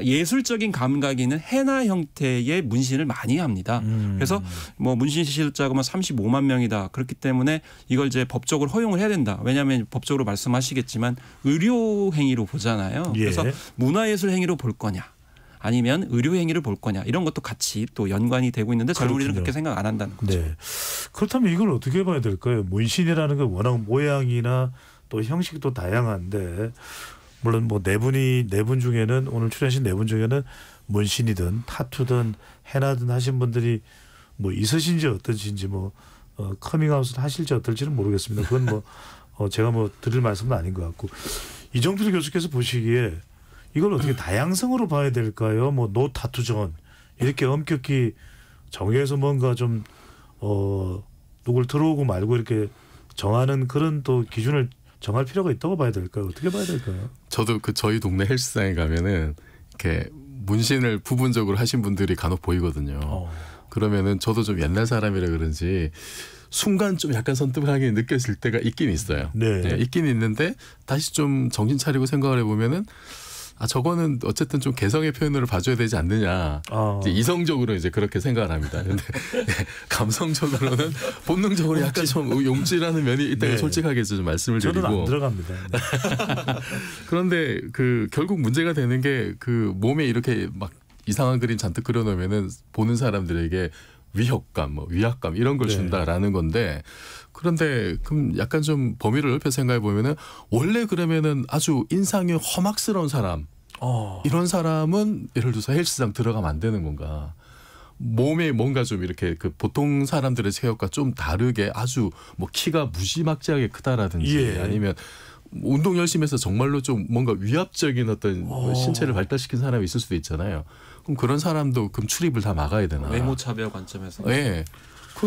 예술적인 감각이 있는 해나 형태의 문신을 많이 합니다. 그래서 뭐 문신 시술자가 35만 명이다. 그렇기 때문에 이걸 이제 법적으로 허용을 해야 된다. 왜냐하면 법적으로 말씀하시겠지만 의료 행위로 보잖아요. 그래서 문화예술 행위로 볼 거냐. 아니면 의료 행위를 볼 거냐 이런 것도 같이 또 연관이 되고 있는데 젊은이들은 그렇게 생각 안 한다는 거죠. 네. 그렇다면 이걸 어떻게 봐야 될까요? 문신이라는 건 워낙 모양이나 또 형식도 다양한데 물론 뭐 네 분 중에는 오늘 출연하신 네 분 중에는 문신이든 타투든 해나든 하신 분들이 뭐 있으신지 어떠신지 뭐 커밍아웃을 하실지 어떨지는 모르겠습니다. 그건 뭐 제가 뭐 드릴 말씀은 아닌 것 같고 이정필 교수께서 보시기에 이걸 어떻게 다양성으로 봐야 될까요? 뭐 노 타투전 이렇게 엄격히 정해서 뭔가 좀 누굴 들어오고 말고 이렇게 정하는 그런 또 기준을 정할 필요가 있다고 봐야 될까요? 어떻게 봐야 될까요? 저도 저희 동네 헬스장에 가면은 이렇게 문신을 부분적으로 하신 분들이 간혹 보이거든요. 그러면은 저도 좀 옛날 사람이라 그런지 순간 좀 약간 선뜻하게 느꼈을 때가 있긴 있어요. 네, 있긴 있는데 다시 좀 정신 차리고 생각을 해보면은 저거는 어쨌든 좀 개성의 표현으로 봐줘야 되지 않느냐. 이제 이성적으로 이제 그렇게 생각을 합니다. 근데 감성적으로는 본능적으로 약간 좀 용질하는 면이 있다고 솔직하게 좀 말씀을 드리고. 저는 안 들어갑니다. 그런데 결국 문제가 되는 게 몸에 이렇게 막 이상한 그림 잔뜩 그려놓으면은 보는 사람들에게 위협감, 위압감 이런 걸 준다라는 건데, 그런데 그럼 약간 좀 범위를 넓혀 생각해 보면은 원래 그러면은 아주 인상이 험악스러운 사람, 이런 사람은 예를 들어서 헬스장 들어가면 안 되는 건가? 몸에 뭔가 좀 이렇게 보통 사람들의 체격과 좀 다르게 아주 키가 무지막지하게 크다라든지 아니면 운동 열심히 해서 정말로 좀 뭔가 위압적인 어떤 신체를 발달시킨 사람이 있을 수도 있잖아요. 그럼 그런 사람도 그럼 출입을 다 막아야 되나? 외모 차별 관점에서. 네.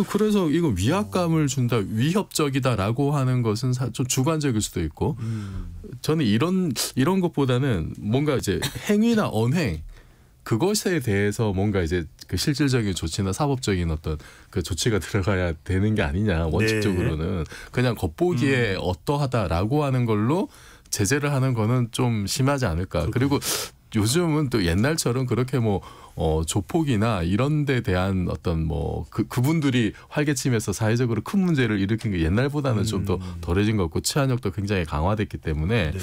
그래서 이거 위압감을 준다, 위협적이다라고 하는 것은 좀 주관적일 수도 있고, 저는 이런 것보다는 뭔가 이제 행위나 언행, 그것에 대해서 뭔가 이제 실질적인 조치나 사법적인 어떤 조치가 들어가야 되는 게 아니냐, 원칙적으로는. 그냥 겉보기에 어떠하다라고 하는 걸로 제재를 하는 거는 좀 심하지 않을까. 그리고 요즘은 또 옛날처럼 그렇게 조폭이나 이런 데 대한 어떤 그분들이 활개치면서 사회적으로 큰 문제를 일으킨 게 옛날보다는 좀 더 덜해진 것 같고, 치안력도 굉장히 강화됐기 때문에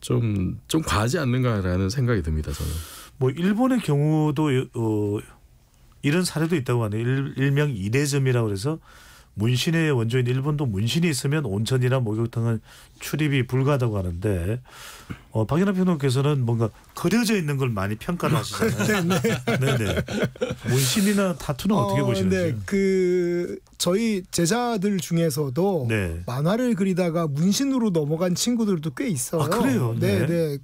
좀 과하지 않는가라는 생각이 듭니다, 저는. 일본의 경우도 이런 사례도 있다고 하네요. 일명 이대점이라고 해서 문신의 원조인 일본도 문신이 있으면 온천이나 목욕탕은 출입이 불가하다고 하는데, 박연아 평론가께서는 뭔가 그려져 있는 걸 많이 평가를 하시잖아요. 네네. 문신이나 타투는 어떻게 보시는지요? 네, 저희 제자들 중에서도 만화를 그리다가 문신으로 넘어간 친구들도 꽤 있어요. 그래요? 네.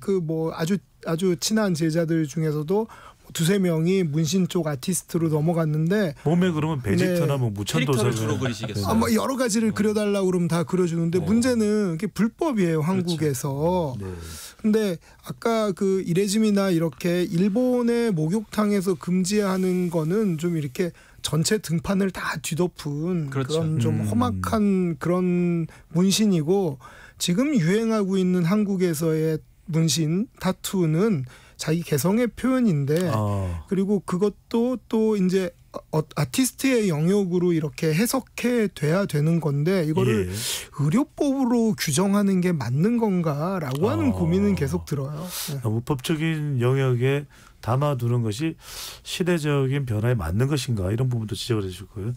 아주 친한 제자들 중에서도 두세 명이 문신 쪽 아티스트로 넘어갔는데, 몸에 그러면 베지터나 무천도사를 주로 그리시겠어요? 여러 가지를 그려달라고 그러면 다 그려주는데, 문제는 이게 불법이에요, 한국에서. 근데 아까 이레짐이나 이렇게 일본의 목욕탕에서 금지하는 거는 좀 이렇게 전체 등판을 다 뒤덮은 그런 좀 험악한 그런 문신이고, 지금 유행하고 있는 한국에서의 문신, 타투는 자기 개성의 표현인데, 그리고 그것도 또 이제 아티스트의 영역으로 이렇게 해석해 돼야 되는 건데, 이거를 의료법으로 규정하는 게 맞는 건가라고 하는 고민은 계속 들어요. 너무 법적인 영역에 담아두는 것이 시대적인 변화에 맞는 것인가, 이런 부분도 지적을 해 주실 거예요.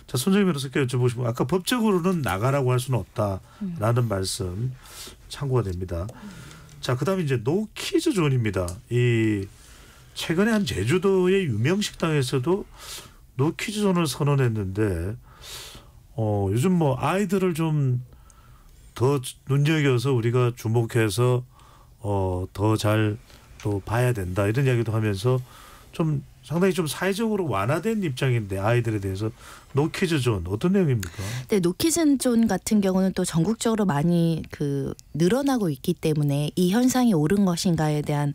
자, 손정희 변호사께 여쭤보시면, 아까 법적으로는 나가라고 할 수는 없다라는 말씀 참고가 됩니다. 자, 그다음에 이제 노키즈 존입니다. 최근에 한 제주도의 유명 식당에서도 노키즈 존을 선언했는데, 요즘 아이들을 좀 더 눈여겨서 우리가 주목해서 더 잘 또 봐야 된다, 이런 이야기도 하면서 좀 상당히 좀 사회적으로 완화된 입장인데, 아이들에 대해서 노키즈 존 어떤 내용입니까? 네, 노키즈 존 같은 경우는 또 전국적으로 많이 늘어나고 있기 때문에 이 현상이 옳은 것인가에 대한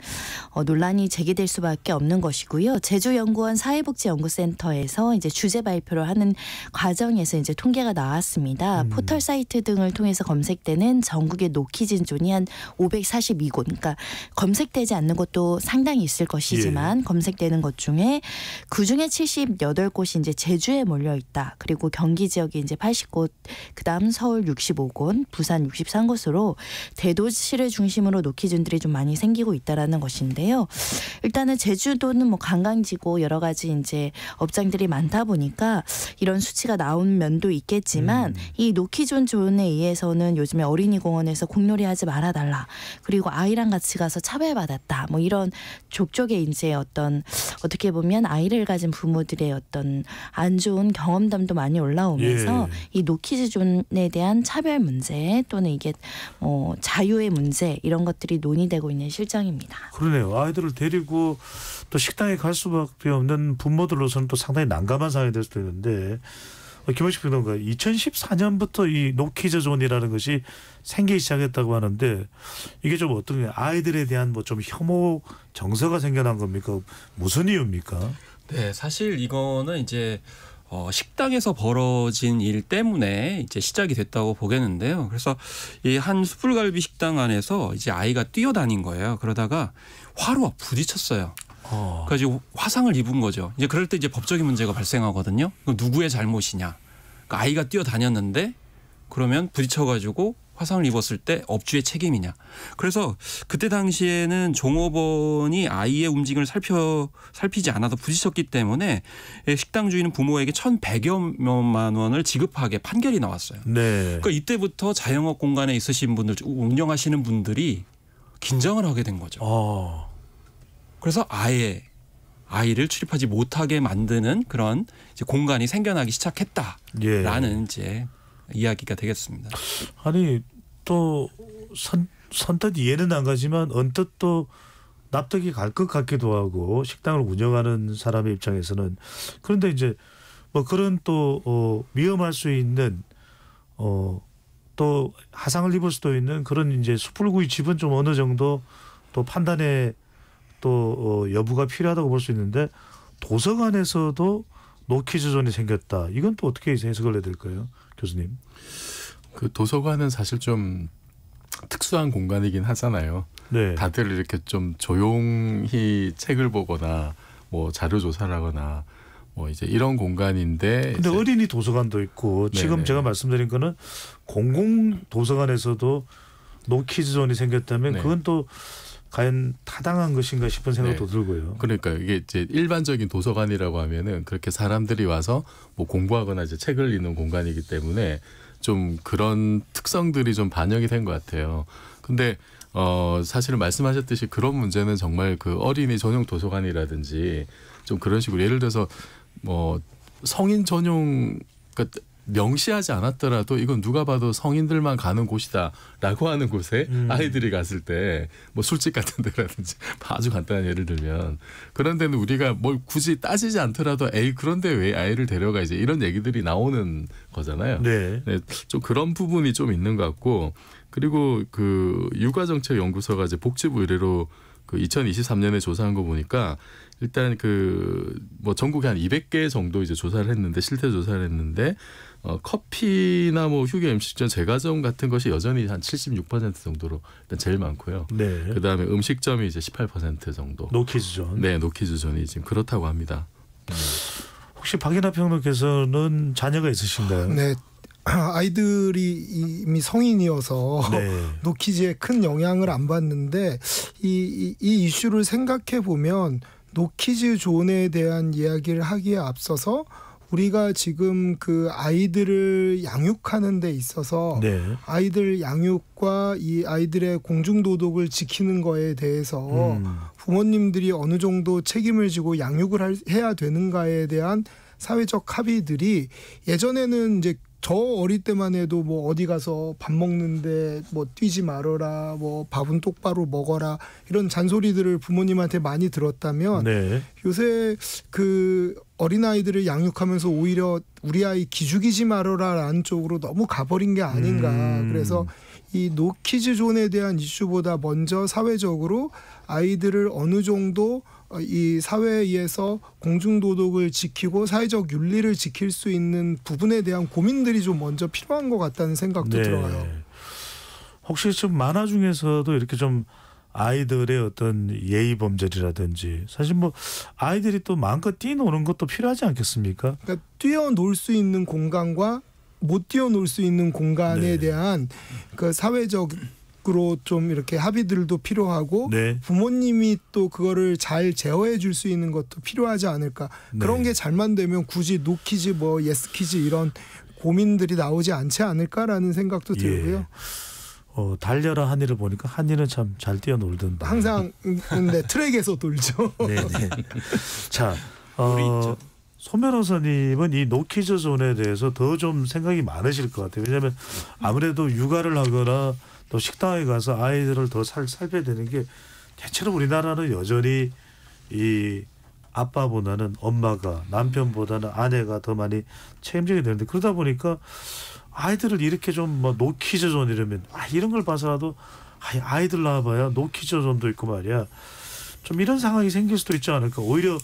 논란이 제기될 수밖에 없는 것이고요. 제주연구원 사회복지연구센터에서 이제 주제 발표를 하는 과정에서 이제 통계가 나왔습니다. 포털 사이트 등을 통해서 검색되는 전국의 노키즈 존이 한 542곳. 그러니까 검색되지 않는 곳도 상당히 있을 것이지만, 검색되는 것 중에 그중에 78곳이 이제 제주에 몰려 있다. 그리고 경기 지역이 이제 80곳, 그다음 서울 65곳, 부산 63곳으로 대도시를 중심으로 노키존들이 좀 많이 생기고 있다라는 것인데요. 일단은 제주도는 관광지고 여러 가지 이제 업장들이 많다 보니까 이런 수치가 나온 면도 있겠지만, 이 노키존 존에 의해서는 요즘에 어린이 공원에서 공놀이 하지 말아달라, 그리고 아이랑 같이 가서 차별받았다, 이런 족족의 이제 어떻게 보면 아이를 가진 부모들의 어떤 안 좋은 경험담도 많이 올라오면서 이 노키즈 존에 대한 차별 문제, 또는 이게 자유의 문제, 이런 것들이 논의되고 있는 실정입니다. 그러네요. 아이들을 데리고 또 식당에 갈 수밖에 없는 부모들로서는 또 상당히 난감한 상황이 될 수도 있는데, 김원식 평론가, 2014년부터 이 노키즈 존이라는 것이 생기기 시작했다고 하는데, 이게 좀 어떤 아이들에 대한 좀 혐오 정서가 생겨난 겁니까? 무슨 이유입니까? 네, 사실 이거는 이제 식당에서 벌어진 일 때문에 이제 시작이 됐다고 보겠는데요. 그래서 이 한 숯불갈비 식당 안에서 이제 아이가 뛰어다닌 거예요. 그러다가 화로와 부딪혔어요. 그래서 화상을 입은 거죠. 이제 그럴 때 이제 법적인 문제가 발생하거든요. 누구의 잘못이냐? 그러니까 아이가 뛰어다녔는데 그러면 부딪혀가지고 화상을 입었을 때 업주의 책임이냐. 그래서 그때 당시에는 종업원이 아이의 움직임을 살피지 않아도 부딪혔기 때문에 식당 주인은 부모에게 1,100여만 원을 지급하게 판결이 나왔어요. 네. 그러니까 이때부터 자영업 공간에 있으신 분들, 운영하시는 분들이 긴장을 하게 된 거죠. 그래서 아예 아이를 출입하지 못하게 만드는 그런 이제 공간이 생겨나기 시작했다라는 이제 이야기가 되겠습니다. 아니 또 선뜻 이해는 안 가지만 언뜻 또 납득이 갈 것 같기도 하고 식당을 운영하는 사람의 입장에서는 그런데 이제 뭐 그런 또 위험할 수 있는 또 하상을 입을 수도 있는 그런 이제 숯불구이 집은 좀 어느 정도 또 판단에 또 여부가 필요하다고 볼 수 있는데 도서관에서도 노키즈존이 생겼다. 이건 또 어떻게 해석을 해야 될까요, 교수님? 그 도서관은 사실 좀 특수한 공간이긴 하잖아요. 네. 다들 이렇게 좀 조용히 책을 보거나 뭐 자료 조사를 하거나 뭐 이제 이런 공간인데. 근데 어린이 도서관도 있고 지금 네네. 제가 말씀드린 거는 공공 도서관에서도 노키즈존이 생겼다면 네. 그건 또 과연 타당한 것인가 싶은 생각도 들고요. 그러니까 이게 이제 일반적인 도서관이라고 하면은 그렇게 사람들이 와서 뭐 공부하거나 이제 책을 읽는 공간이기 때문에 좀 그런 특성들이 좀 반영이 된 것 같아요. 근데 사실은 말씀하셨듯이 그런 문제는 정말 그 어린이 전용 도서관이라든지 좀 그런 식으로 예를 들어서 뭐 성인 전용 그러니까 명시하지 않았더라도 이건 누가 봐도 성인들만 가는 곳이다라고 하는 곳에 아이들이 갔을 때 뭐 술집 같은 데라든지 아주 간단한 예를 들면 그런 데는 우리가 뭘 굳이 따지지 않더라도 에이 그런데 왜 아이를 데려가 이제 이런 얘기들이 나오는 거잖아요. 네. 네, 좀 그런 부분이 좀 있는 것 같고 그리고 그 육아정책연구소가 이제 복지부 의뢰로 그 2023년에 조사한 거 보니까 일단 그 뭐 전국에 한 200개 정도 이제 조사를 했는데 실태 조사를 했는데 커피나 뭐 휴게 음식점 제과점 같은 것이 여전히 한 76% 정도로 일단 제일 많고요. 네. 그다음에 음식점이 이제 18% 정도. 노키즈존. 네, 노키즈존이 지금 그렇다고 합니다. 혹시 박인하 평론가께서는 자녀가 있으신가요? 네. 아이들이 이미 성인이어서 네. 노키즈에 큰 영향을 안 받는데 이 이슈를 생각해 보면 노키즈 존에 대한 이야기를 하기에 앞서서 우리가 지금 그 아이들을 양육하는 데 있어서 네. 아이들 양육과 이 아이들의 공중도덕을 지키는 거에 대해서 부모님들이 어느 정도 책임을 지고 양육을 해야 되는가에 대한 사회적 합의들이 예전에는 이제 저 어릴 때만 해도 뭐 어디 가서 밥 먹는데 뭐 뛰지 말아라, 뭐 밥은 똑바로 먹어라 이런 잔소리들을 부모님한테 많이 들었다면 네. 요새 그 어린아이들을 양육하면서 오히려 우리 아이 기죽이지 말아라라는 쪽으로 너무 가버린 게 아닌가. 그래서 이 노키즈존에 대한 이슈보다 먼저 사회적으로 아이들을 어느 정도 이 사회에서 공중도덕을 지키고 사회적 윤리를 지킬 수 있는 부분에 대한 고민들이 좀 먼저 필요한 것 같다는 생각도 네. 들어요. 혹시 지금 만화 중에서도 이렇게 좀 아이들의 어떤 예의 범절이라든지 사실 뭐 아이들이 또 마음껏 뛰노는 것도 필요하지 않겠습니까? 그러니까 뛰어놀 수 있는 공간과 못 뛰어놀 수 있는 공간에 네. 대한 그 사회적으로 좀 이렇게 합의들도 필요하고 네. 부모님이 또 그거를 잘 제어해 줄 수 있는 것도 필요하지 않을까. 그런 게 잘만 되면 굳이 노키즈 뭐 예스키즈 이런 고민들이 나오지 않지 않을까라는 생각도 들고요. 달려라 한이를 보니까 한이는 참 잘 뛰어놀던데. 항상 네, 트랙에서 돌죠. 네네. 자, 손 변호사님은 이 노키즈 존에 대해서 더 좀 생각이 많으실 것 같아요. 왜냐하면 아무래도 육아를 하거나 또 식당에 가서 아이들을 더 살펴야 되는 게 대체로 우리나라는 여전히 이 아빠보다는 엄마가 남편보다는 아내가 더 많이 책임지게 되는데 그러다 보니까 아이들을 이렇게 좀 뭐 노키즈 존 이러면 이런 걸 봐서라도 아이들 낳아봐야 노키즈 존도 있고 말이야. 좀 이런 상황이 생길 수도 있지 않을까. 오히려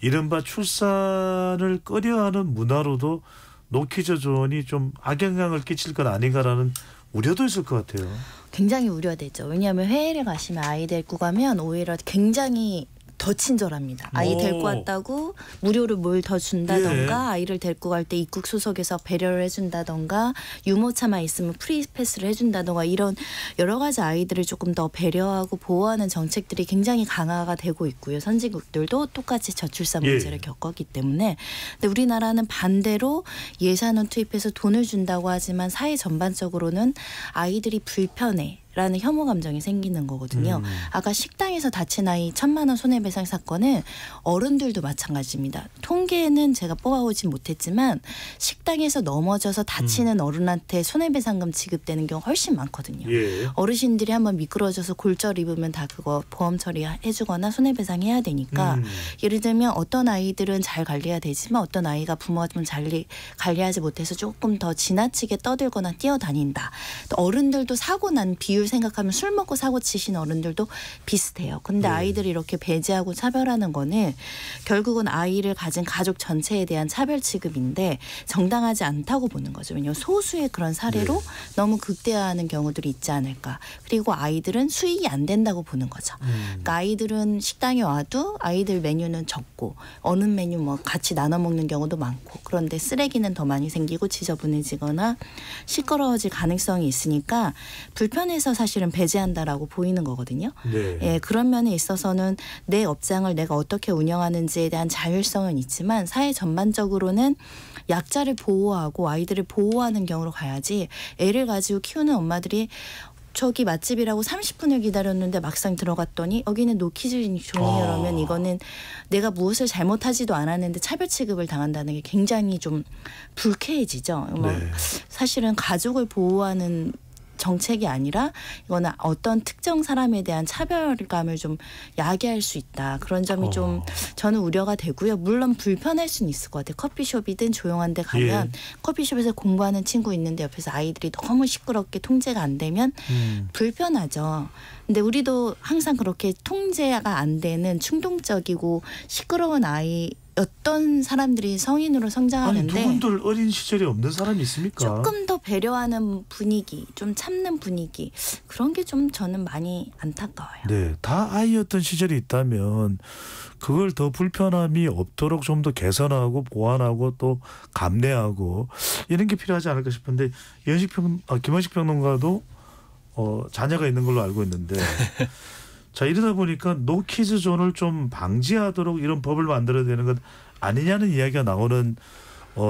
이른바 출산을 꺼려하는 문화로도 노키즈 존이 좀 악영향을 끼칠 건 아닌가라는 우려도 있을 것 같아요. 굉장히 우려되죠. 왜냐하면 해외를 가시면 아이 데리고 가면 오히려 굉장히 더 친절합니다. 아이 데리고 왔다고 무료로 뭘 더 준다던가 아이를 데리고 갈 때 입국 수속에서 배려를 해준다던가 유모차만 있으면 프리패스를 해준다던가 이런 여러 가지 아이들을 조금 더 배려하고 보호하는 정책들이 굉장히 강화가 되고 있고요. 선진국들도 똑같이 저출산 문제를 겪었기 때문에. 근데 우리나라는 반대로 예산을 투입해서 돈을 준다고 하지만 사회 전반적으로는 아이들이 불편해. 라는 혐오 감정이 생기는 거거든요. 아까 식당에서 다친 아이 1,000만 원 손해배상 사건은 어른들도 마찬가지입니다. 통계는 제가 뽑아오진 못했지만 식당에서 넘어져서 다치는 어른한테 손해배상금 지급되는 경우 훨씬 많거든요. 어르신들이 한번 미끄러져서 골절 입으면 다 그거 보험 처리해주거나 손해배상해야 되니까 예를 들면 어떤 아이들은 잘 관리가 되지만 어떤 아이가 부모가 좀 관리하지 못해서 조금 더 지나치게 떠들거나 뛰어다닌다. 또 어른들도 사고 난 비율 생각하면 술 먹고 사고 치신 어른들도 비슷해요. 근데 아이들이 이렇게 배제하고 차별하는 거는 결국은 아이를 가진 가족 전체에 대한 차별 취급인데 정당하지 않다고 보는 거죠. 왜냐하면 소수의 그런 사례로 너무 극대화하는 경우들이 있지 않을까. 그리고 아이들은 수익이 안 된다고 보는 거죠. 그러니까 아이들은 식당에 와도 아이들 메뉴는 적고 어느 메뉴 뭐 같이 나눠 먹는 경우도 많고 그런데 쓰레기는 더 많이 생기고 지저분해지거나 시끄러워질 가능성이 있으니까 불편해서 사실은 배제한다라고 보이는 거거든요. 예, 그런 면에 있어서는 내 업장을 내가 어떻게 운영하는지에 대한 자율성은 있지만 사회 전반적으로는 약자를 보호하고 아이들을 보호하는 경우로 가야지 애를 가지고 키우는 엄마들이 저기 맛집이라고 30분을 기다렸는데 막상 들어갔더니 여기는 노키즈 존이 이러면 이거는 내가 무엇을 잘못하지도 않았는데 차별 취급을 당한다는 게 굉장히 좀 불쾌해지죠. 사실은 가족을 보호하는 정책이 아니라 이거는 어떤 특정 사람에 대한 차별감을 좀 야기할 수 있다. 그런 점이 좀 저는 우려가 되고요. 물론 불편할 수는 있을 것 같아요. 커피숍이든 조용한 데 가면 커피숍에서 공부하는 친구 있는데 옆에서 아이들이 너무 시끄럽게 통제가 안 되면 불편하죠. 근데 우리도 항상 그렇게 통제가 안 되는 충동적이고 시끄러운 아이 어떤 사람들이 성인으로 성장하는데 아니, 두 분들 어린 시절이 없는 사람이 있습니까? 조금 더 배려하는 분위기, 좀 참는 분위기 그런 게 좀 저는 많이 안타까워요. 네, 다 아이였던 시절이 있다면 그걸 더 불편함이 없도록 좀 더 개선하고 보완하고 또 감내하고 이런 게 필요하지 않을까 싶은데 김원식 평론가도 자녀가 있는 걸로 알고 있는데 자 이러다 보니까 노키즈 존을 좀 방지하도록 이런 법을 만들어야 되는 것 아니냐는 이야기가 나오는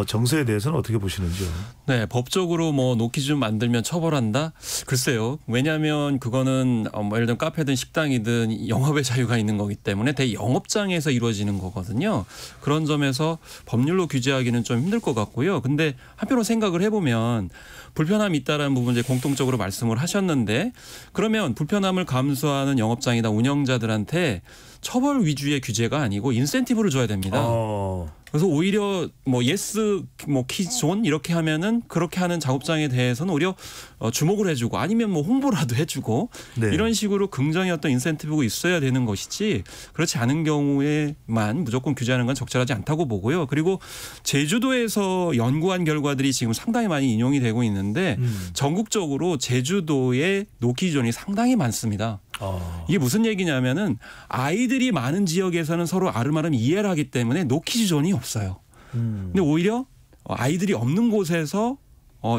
정서에 대해서는 어떻게 보시는지요? 네, 법적으로 뭐 노키즈 존 만들면 처벌한다? 글쎄요. 왜냐하면 그거는 뭐 예를 들면 카페든 식당이든 영업의 자유가 있는 거기 때문에 대영업장에서 이루어지는 거거든요. 그런 점에서 법률로 규제하기는 좀 힘들 것 같고요. 근데 한편으로 생각을 해보면 불편함이 있다라는 부분 이제 공통적으로 말씀을 하셨는데 그러면 불편함을 감수하는 영업장이나 운영자들한테 처벌 위주의 규제가 아니고 인센티브를 줘야 됩니다. 그래서 오히려 뭐 예스 뭐 키존 이렇게 하면은 그렇게 하는 작업장에 대해서는 오히려 주목을 해주고 아니면 뭐 홍보라도 해주고 이런 식으로 긍정의 어떤 인센티브가 있어야 되는 것이지 그렇지 않은 경우에만 무조건 규제하는 건 적절하지 않다고 보고요. 그리고 제주도에서 연구한 결과들이 지금 상당히 많이 인용이 되고 있는데 전국적으로 제주도의 노키존이 상당히 많습니다. 이게 무슨 얘기냐면은 아이들이 많은 지역에서는 서로 아름아름 이해를 하기 때문에 노키즈 존이 없어요. 근데 오히려 아이들이 없는 곳에서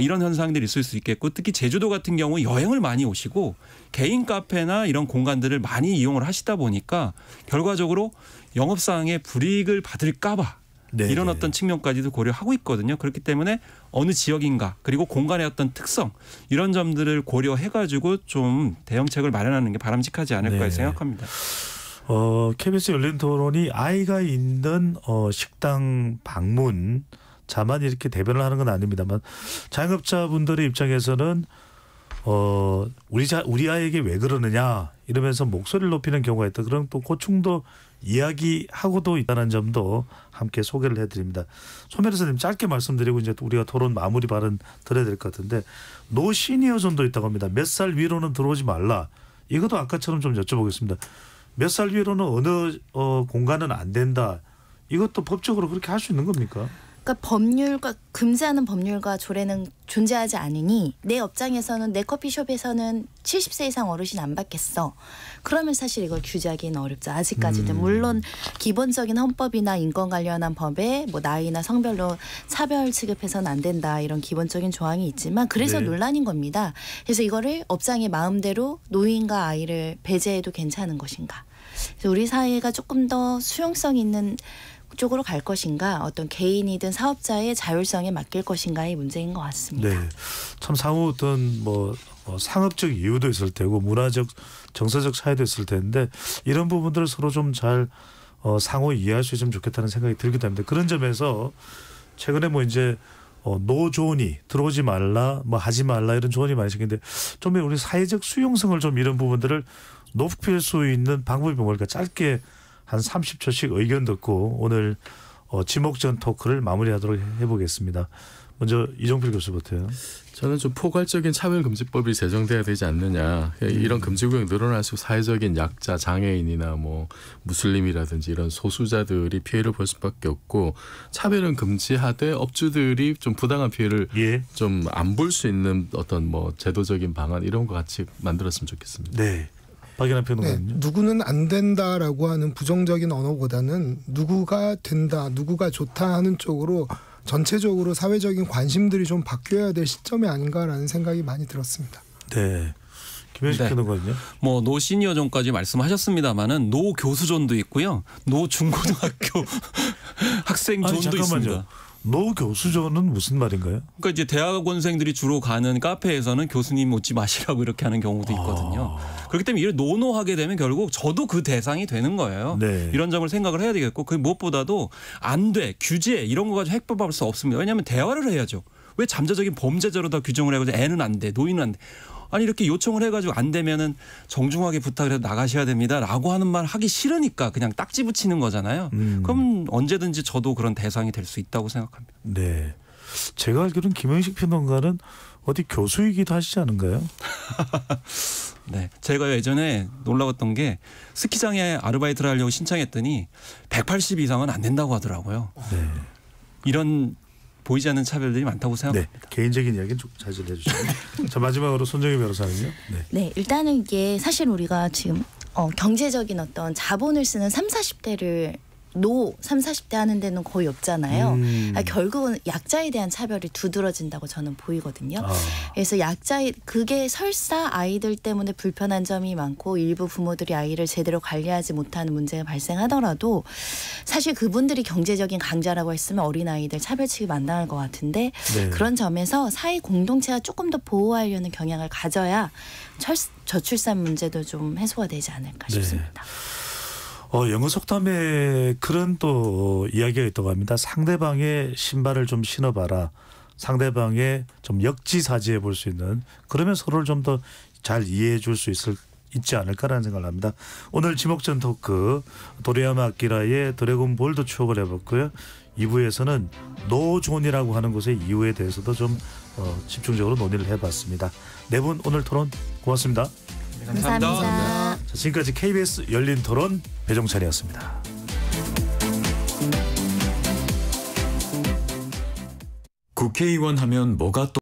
이런 현상들이 있을 수 있겠고 특히 제주도 같은 경우 여행을 많이 오시고 개인 카페나 이런 공간들을 많이 이용을 하시다 보니까 결과적으로 영업상의 불이익을 받을까 봐 이런 어떤 측면까지도 고려하고 있거든요. 그렇기 때문에 어느 지역인가 그리고 공간의 어떤 특성 이런 점들을 고려해가지고 좀 대응책을 마련하는 게 바람직하지 않을까 생각합니다. KBS 열린 토론이 아이가 있는 식당 방문 자만 이렇게 대변을 하는 건 아닙니다만 자영업자분들의 입장에서는 우리 아이에게 왜 그러느냐 이러면서 목소리를 높이는 경우가 있다. 그런 또 고충도 이야기하고도 있다는 점도 함께 소개를 해드립니다. 소 변호사님 짧게 말씀드리고 이제 우리가 토론 마무리 발언 들어야 될 것 같은데 노 시니어 존도 있다고 합니다. 몇 살 위로는 들어오지 말라. 이것도 아까처럼 좀 여쭤보겠습니다. 몇 살 위로는 어느 공간은 안 된다. 이것도 법적으로 그렇게 할 수 있는 겁니까? 그러니까 법률과 금지하는 법률과 조례는 존재하지 않으니 내 업장에서는 내 커피숍에서는 70세 이상 어르신 안 받겠어. 그러면 사실 이걸 규제하기는 어렵죠. 아직까지는. 물론 기본적인 헌법이나 인권 관련한 법에 뭐 나이나 성별로 차별 취급해서는 안 된다 이런 기본적인 조항이 있지만 그래서 네. 논란인 겁니다. 그래서 이거를 업장의 마음대로 노인과 아이를 배제해도 괜찮은 것인가. 그래서 우리 사회가 조금 더 수용성 있는 쪽으로 갈 것인가 어떤 개인이든 사업자의 자율성에 맡길 것인가의 문제인 것 같습니다. 네, 참 상호 어떤 뭐 상업적 이유도 있을 테고 문화적 정서적 차이도 있을 텐데 이런 부분들을 서로 좀 잘 상호 이해할 수 있으면 좋겠다는 생각이 들기도 합니다. 그런 점에서 최근에 뭐 이제 노조니 들어오지 말라 뭐 하지 말라 이런 조언이 많이 생기는데 좀 우리 사회적 수용성을 좀 이런 부분들을 높일 수 있는 방법이 뭘까 짧게 한 30초씩 의견 듣고 오늘 지목전 토크를 마무리하도록 해보겠습니다. 먼저 이종필 교수부터요. 저는 좀 포괄적인 차별금지법이 제정돼야 되지 않느냐. 이런 금지구역이 늘어날수록 사회적인 약자, 장애인이나 뭐 무슬림이라든지 이런 소수자들이 피해를 볼 수밖에 없고 차별은 금지하되 업주들이 좀 부당한 피해를 좀 안 볼 수 있는 어떤 뭐 제도적인 방안 이런 거 같이 만들었으면 좋겠습니다. 네. 박연아 평론가는요. 누구는 안 된다라고 하는 부정적인 언어보다는 누구가 된다, 누구가 좋다 하는 쪽으로 전체적으로 사회적인 관심들이 좀 바뀌어야 될 시점이 아닌가라는 생각이 많이 들었습니다. 네. 김현식 평론가는요. 뭐 노시니어존까지 말씀하셨습니다마는 노교수존도 있고요. 노중고등학교 학생존도 있습니다. 노교수존은 무슨 말인가요? 그러니까 이제 대학원생들이 주로 가는 카페에서는 교수님 오지 마시라고 이렇게 하는 경우도 있거든요. 그렇기 때문에 이를 노노하게 되면 결국 저도 그 대상이 되는 거예요. 네. 이런 점을 생각을 해야 되겠고 그 무엇보다도 안 돼, 규제 이런 거 가지고 해법할 수 없습니다. 왜냐하면 대화를 해야죠. 왜 잠재적인 범죄자로 다 규정을 해가지고 애는 안 돼, 노인은 안 돼. 아니 이렇게 요청을 해가지고 안 되면은 정중하게 부탁을 해서 나가셔야 됩니다라고 하는 말 하기 싫으니까 그냥 딱지 붙이는 거잖아요. 그럼 언제든지 저도 그런 대상이 될 수 있다고 생각합니다. 네, 제가 알기로는 김현식 평론가는 어디 교수이기도 하시지 않은가요? 네, 제가 예전에 놀라웠던 게 스키장에 아르바이트를 하려고 신청했더니 180 이상은 안 된다고 하더라고요. 네. 이런 보이지 않는 차별들이 많다고 생각합니다. 네, 개인적인 이야기는 좀 자제해 주시고. 자, 마지막으로 손정희 변호사는요. 네, 일단은 이게 사실 우리가 지금 경제적인 어떤 자본을 쓰는 30, 40대를 30, 40대 하는 데는 거의 없잖아요. 그러니까 결국은 약자에 대한 차별이 두드러진다고 저는 보이거든요. 그래서 그게 설사 아이들 때문에 불편한 점이 많고 일부 부모들이 아이를 제대로 관리하지 못하는 문제가 발생하더라도 사실 그분들이 경제적인 강자라고 했으면 어린아이들 차별 취급 안 당할 것 같은데 그런 점에서 사회 공동체가 조금 더 보호하려는 경향을 가져야 저출산 문제도 좀 해소가 되지 않을까 싶습니다. 영어 속담에 그런 또 이야기가 있다고 합니다. 상대방의 신발을 좀 신어봐라. 상대방의 좀 역지사지해 볼 수 있는 그러면 서로를 좀 더 잘 이해해 줄 수 있지 않을까라는 생각을 합니다. 오늘 지목전 토크 도리야마 아키라의 드래곤볼도 추억을 해봤고요. 2부에서는 노존이라고 하는 곳의 이유에 대해서도 좀 집중적으로 논의를 해봤습니다. 네 분 오늘 토론 고맙습니다. 감사합니다. 자, 지금까지 KBS 열린 토론 배종찬이었습니다. 국회의원 하면 뭐가